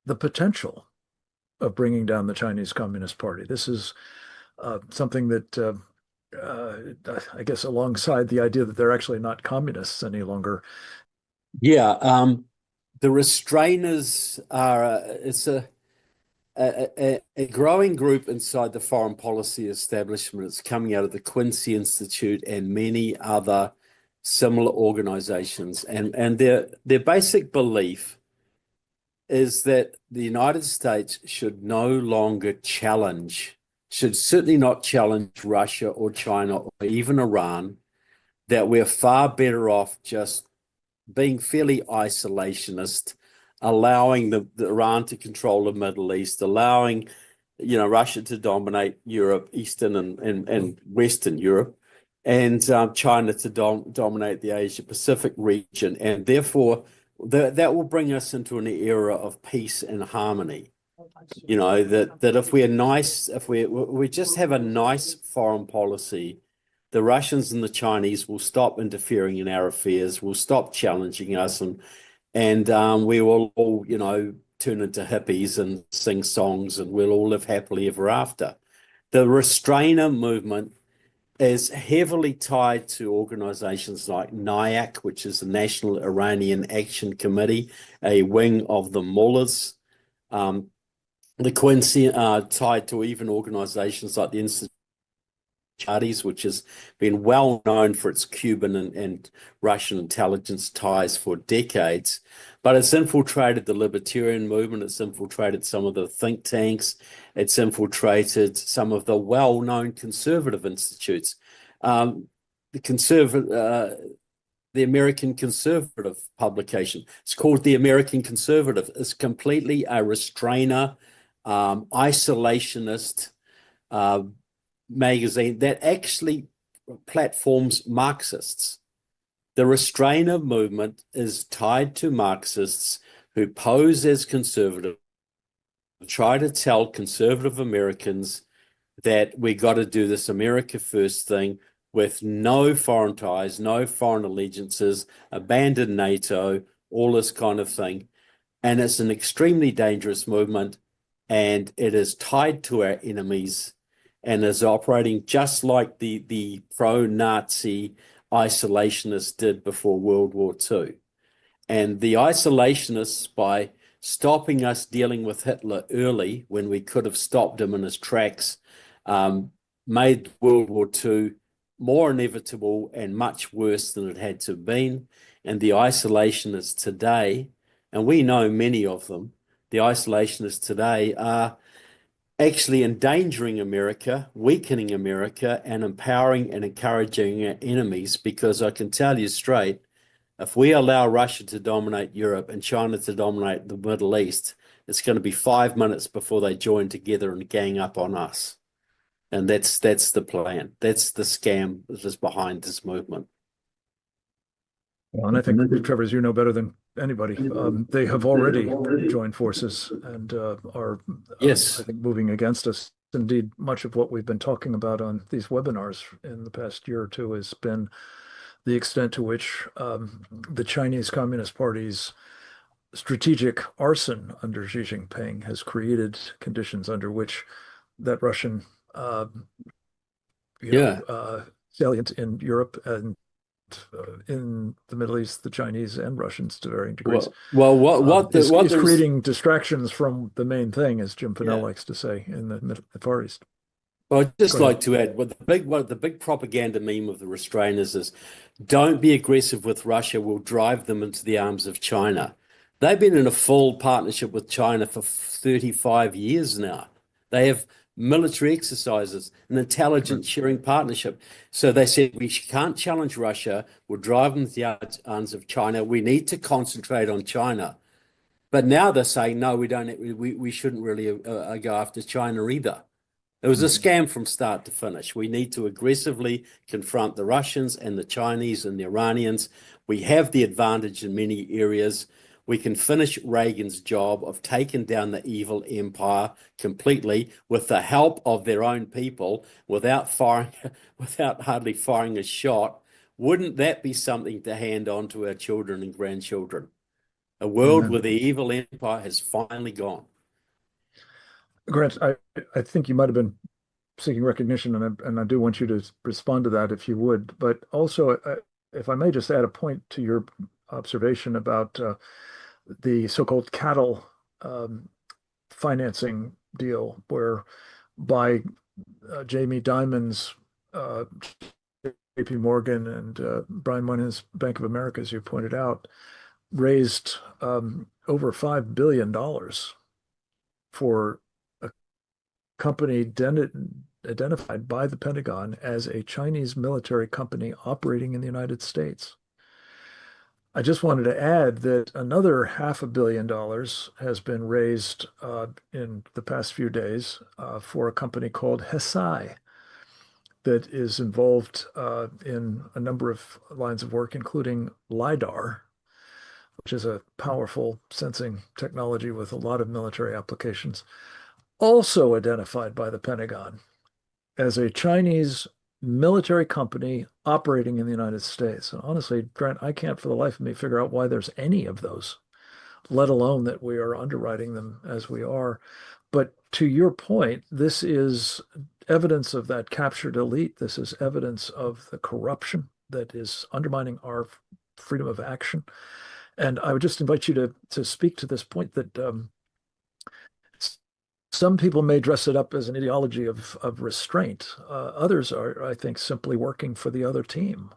the potential of bringing down the Chinese Communist Party. This is something that, I guess, alongside the idea that they're actually not communists any longer. Yeah, the restrainers are, it's a growing group inside the foreign policy establishment. It's coming out of the Quincy Institute and many other similar organizations, and their basic belief is that the United States should no longer should certainly not challenge Russia or China or even Iran, that we're far better off just being fairly isolationist, allowing the Iran to control the Middle East, allowing Russia to dominate Europe, Eastern and Western Europe, and China to dominate the Asia Pacific region, and therefore that will bring us into an era of peace and harmony. That if we're nice, if we just have a nice foreign policy, the Russians and the Chinese will stop interfering in our affairs, will stop challenging us, and we will all, turn into hippies and sing songs, and we'll all live happily ever after. The restrainer movement is heavily tied to organizations like NIAC, which is the National Iranian Action Committee, a wing of the mullahs. The Quincy are tied to even organizations like the Institute Parties, which has been well known for its Cuban and Russian intelligence ties for decades, but it's infiltrated the libertarian movement, it's infiltrated some of the think tanks, it's infiltrated some of the well-known conservative institutes. The American Conservative publication, it's called The American Conservative, is completely a restrainer, isolationist magazine that actually platforms Marxists. The restrainer movement is tied to Marxists who pose as conservative, try to tell conservative Americans that we got to do this America first thing with no foreign ties, no foreign allegiances, abandon NATO, all this kind of thing. And it's an extremely dangerous movement, and it is tied to our enemies and is operating just like the pro-Nazi isolationists did before World War II. And the isolationists, by stopping us dealing with Hitler early when we could have stopped him in his tracks, made World War II more inevitable and much worse than it had to have been. And the isolationists today, and we know many of them, the isolationists today are actually endangering America, weakening America, and empowering and encouraging our enemies, because I can tell you straight, if we allow Russia to dominate Europe and China to dominate the Middle East, it's going to be 5 minutes before they join together and gang up on us. And that's the plan. That's the scam that is behind this movement. Well, and I think, Trevor, as you know better than anybody, they have already joined forces and are, yes, I think, moving against us. Indeed, much of what we've been talking about on these webinars in the past year or two has been the extent to which the Chinese Communist Party's strategic arson under Xi Jinping has created conditions under which that Russian salient in Europe and in the Middle East, the Chinese and Russians to varying degrees. Is creating distractions from the main thing, as Jim Finnell likes to say, in the Far East. Well, I'd just like to add, the big propaganda meme of the restrainers is, don't be aggressive with Russia, we'll drive them into the arms of China. They've been in a full partnership with China for 35 years now. They have military exercises, an intelligence sharing partnership. So they said, we can't challenge Russia, we'll drive them to the arms of China, we need to concentrate on China. But now they're saying, no, we shouldn't really go after China either. It was a scam from start to finish. We need to aggressively confront the Russians and the Chinese and the Iranians. We have the advantage in many areas. We can finish Reagan's job of taking down the evil empire completely with the help of their own people without hardly firing a shot. Wouldn't that be something to hand on to our children and grandchildren? A world where the evil empire has finally gone. Grant, I think you might have been seeking recognition, and I do want you to respond to that if you would. But also, if I may just add a point to your observation about the so-called cattle financing deal, where by Jamie Dimon's JP Morgan and Brian Moynihan's Bank of America, as you pointed out, raised over $5 billion for a company identified by the Pentagon as a Chinese military company operating in the United States. I just wanted to add that another $500 million has been raised in the past few days for a company called Hesai that is involved in a number of lines of work, including LiDAR, which is a powerful sensing technology with a lot of military applications, also identified by the Pentagon as a Chinese military company operating in the United States. And honestly, Grant, I can't for the life of me figure out why there's any of those, let alone that we are underwriting them as we are. But to your point, this is evidence of that captured elite. This is evidence of the corruption that is undermining our freedom of action. And I would just invite you to speak to this point that some people may dress it up as an ideology of restraint. Others are, I think, simply working for the other team.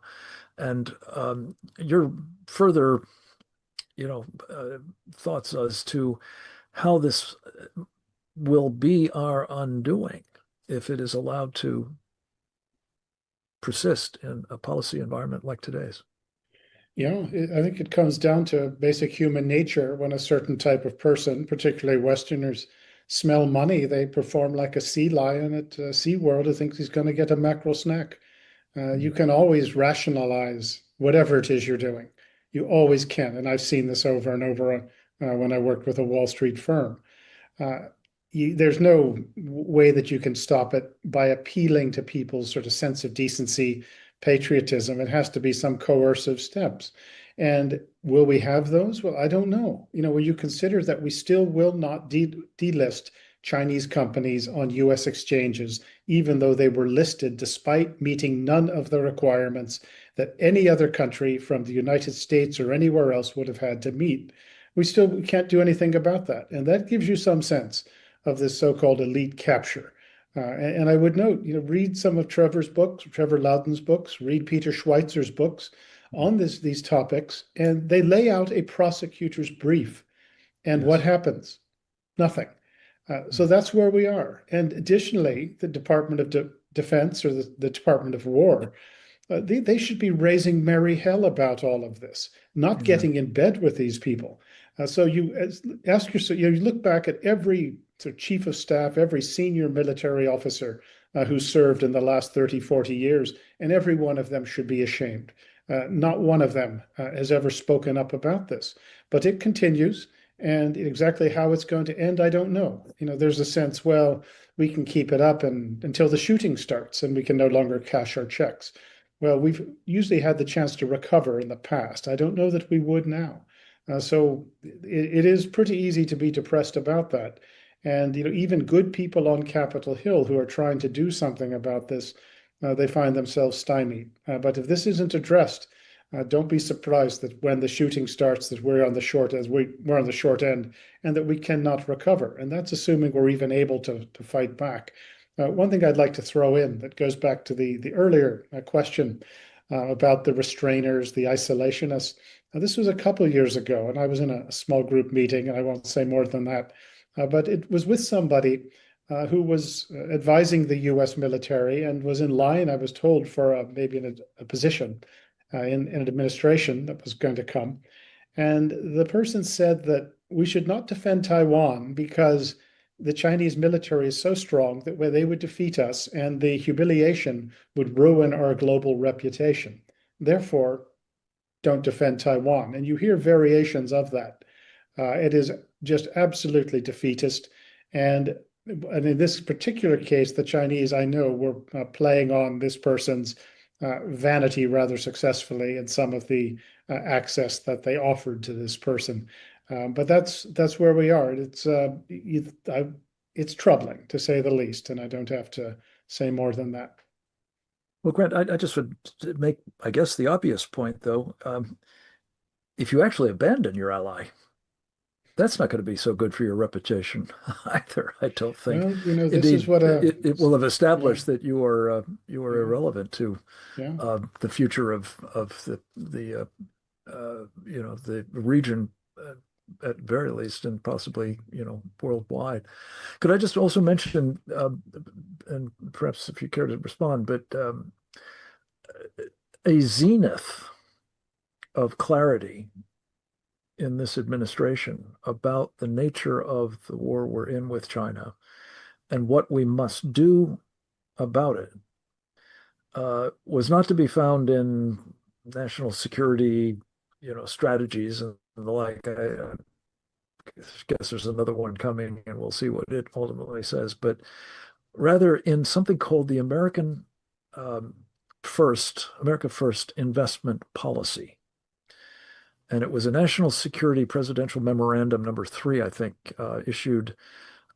And your further, thoughts as to how this will be our undoing if it is allowed to persist in a policy environment like today's. Yeah, I think it comes down to basic human nature. When a certain type of person, particularly Westerners, smell money, they perform like a sea lion at SeaWorld who thinks he's going to get a mackerel snack. You can always rationalize whatever it is you're doing. You always can. And I've seen this over and over when I worked with a Wall Street firm. There's no way that you can stop it by appealing to people's sort of sense of decency, patriotism. It has to be some coercive steps. And will we have those? Well, I don't know. When you consider that we still will not delist Chinese companies on US exchanges, even though they were listed despite meeting none of the requirements that any other country from the United States or anywhere else would have had to meet, we can't do anything about that. And that gives you some sense of this so-called elite capture. And I would note, read some of Trevor Loudon's books, read Peter Schweitzer's books on these topics, and they lay out a prosecutor's brief. And what happens? Nothing. So that's where we are. And additionally, the Department of Defense or the Department of War, they should be raising merry hell about all of this, not getting in bed with these people. So you ask yourself, you look back at every chief of staff, every senior military officer who served in the last 30, 40 years, and every one of them should be ashamed. Not one of them has ever spoken up about this, but it continues. And exactly how it's going to end, I don't know. There's a sense, well, we can keep it up until the shooting starts and we can no longer cash our checks. Well, we've usually had the chance to recover in the past. I don't know that we would now. So it is pretty easy to be depressed about that. And even good people on Capitol Hill who are trying to do something about this, they find themselves stymied. But if this isn't addressed, don't be surprised that when the shooting starts, that we're on the short end, and that we cannot recover. And that's assuming we're even able to fight back. One thing I'd like to throw in that goes back to the earlier question about the restrainers, the isolationists. This was a couple of years ago, and I was in a small group meeting, and I won't say more than that. But it was with somebody who was advising the U.S. military and was in line, I was told, for maybe in a position in an administration that was going to come. And the person said that we should not defend Taiwan because the Chinese military is so strong that where they would defeat us and the humiliation would ruin our global reputation. Therefore, don't defend Taiwan. And you hear variations of that. It is just absolutely defeatist. And in this particular case, the Chinese, I know, were playing on this person's vanity rather successfully in some of the access that they offered to this person. But that's where we are. It's troubling, to say the least, and I don't have to say more than that. Well, Grant, I just would make, I guess, the obvious point, though. If you actually abandon your ally, That's not going to be so good for your reputation either, I don't think. Well, you know, this Indeed, is what it will have established that you are irrelevant to yeah. the future of the region, at very least, and possibly worldwide. Could I just also mention, and perhaps if you care to respond, but a zenith of clarity in this administration about the nature of the war we're in with China and what we must do about it was not to be found in national security, strategies and the like. I guess there's another one coming, and we'll see what it ultimately says. But rather in something called the America First investment policy. And it was a national security presidential memorandum number 3, I think, issued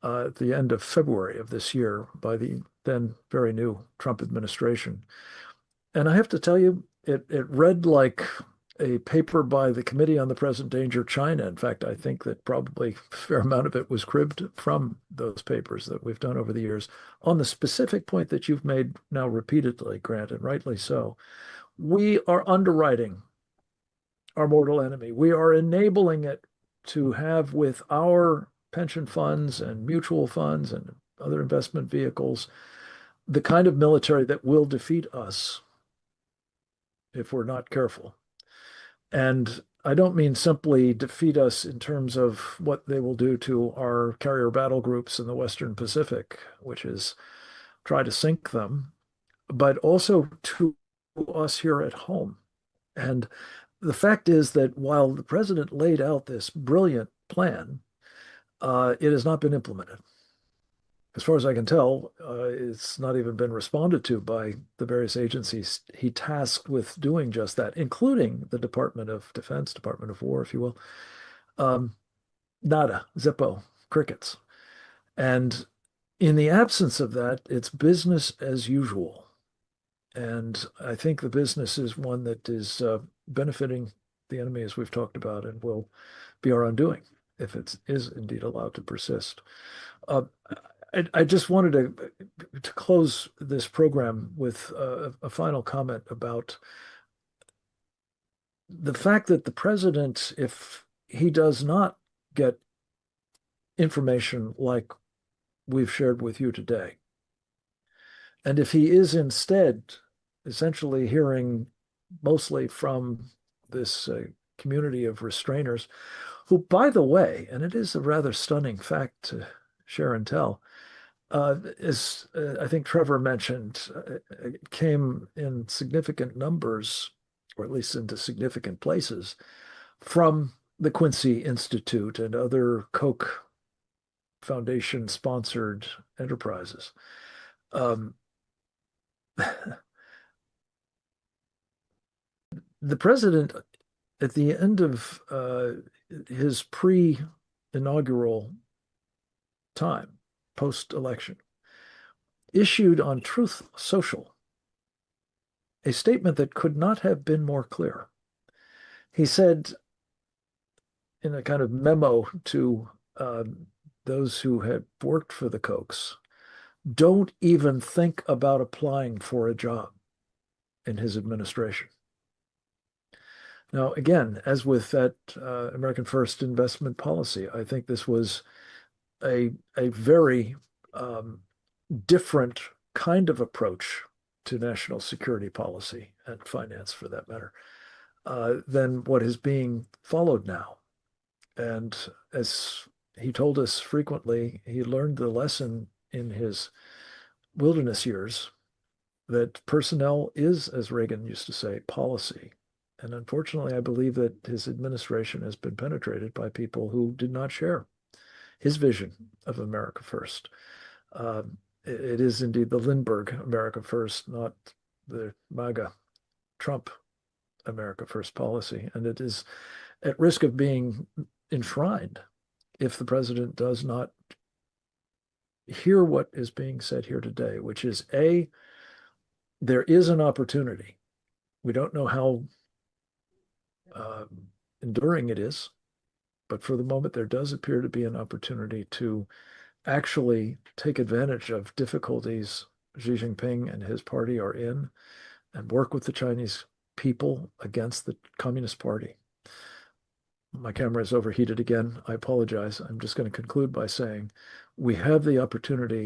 at the end of February of this year by the then very new Trump administration. And I have to tell you, it read like a paper by the Committee on the Present Danger of China. In fact, I think that probably a fair amount of it was cribbed from those papers that we've done over the years on the specific point that you've made now repeatedly, Grant, and rightly so. We are underwriting our mortal enemy. We are enabling it to have, with our pension funds and mutual funds and other investment vehicles, the kind of military that will defeat us if we're not careful. And I don't mean simply defeat us in terms of what they will do to our carrier battle groups in the Western Pacific, which is try to sink them, but also to us here at home. And the fact is that while the president laid out this brilliant plan, it has not been implemented. As far as I can tell, it's not even been responded to by the various agencies he tasked with doing just that, including the Department of Defense, Department of War, if you will. Nada, zippo, crickets. And in the absence of that, it's business as usual. And I think the business is one that is benefiting the enemy, as we've talked about, and will be our undoing if it is indeed allowed to persist. I just wanted to close this program with a final comment about the fact that the president, if he does not get information like we've shared with you today, and if he is instead essentially hearing mostly from this community of restrainers, who, by the way, and it is a rather stunning fact to share and tell, as I think Trevor mentioned, came in significant numbers, or at least into significant places, from the Quincy Institute and other Koch Foundation-sponsored enterprises. The president, at the end of his pre-inaugural time, post-election, issued on Truth Social a statement that could not have been more clear. He said, in a kind of memo to those who had worked for the Kochs, don't even think about applying for a job in his administration. Now, again, as with that American First investment policy, I think this was a very different kind of approach to national security policy and finance, for that matter, than what is being followed now. And as he told us frequently, he learned the lesson in his wilderness years that personnel is, as Reagan used to say, policy. And unfortunately, I believe that his administration has been penetrated by people who did not share his vision of America First. It is indeed the Lindbergh America First, not the MAGA Trump America First policy. And it is at risk of being enshrined if the president does not hear what is being said here today, which is, A, there is an opportunity. We don't know how enduring it is, But for the moment, there does appear to be an opportunity to actually take advantage of difficulties Xi Jinping and his party are in and work with the Chinese people against the Communist Party. My camera is overheated again. I apologize. I'm just going to conclude by saying we have the opportunity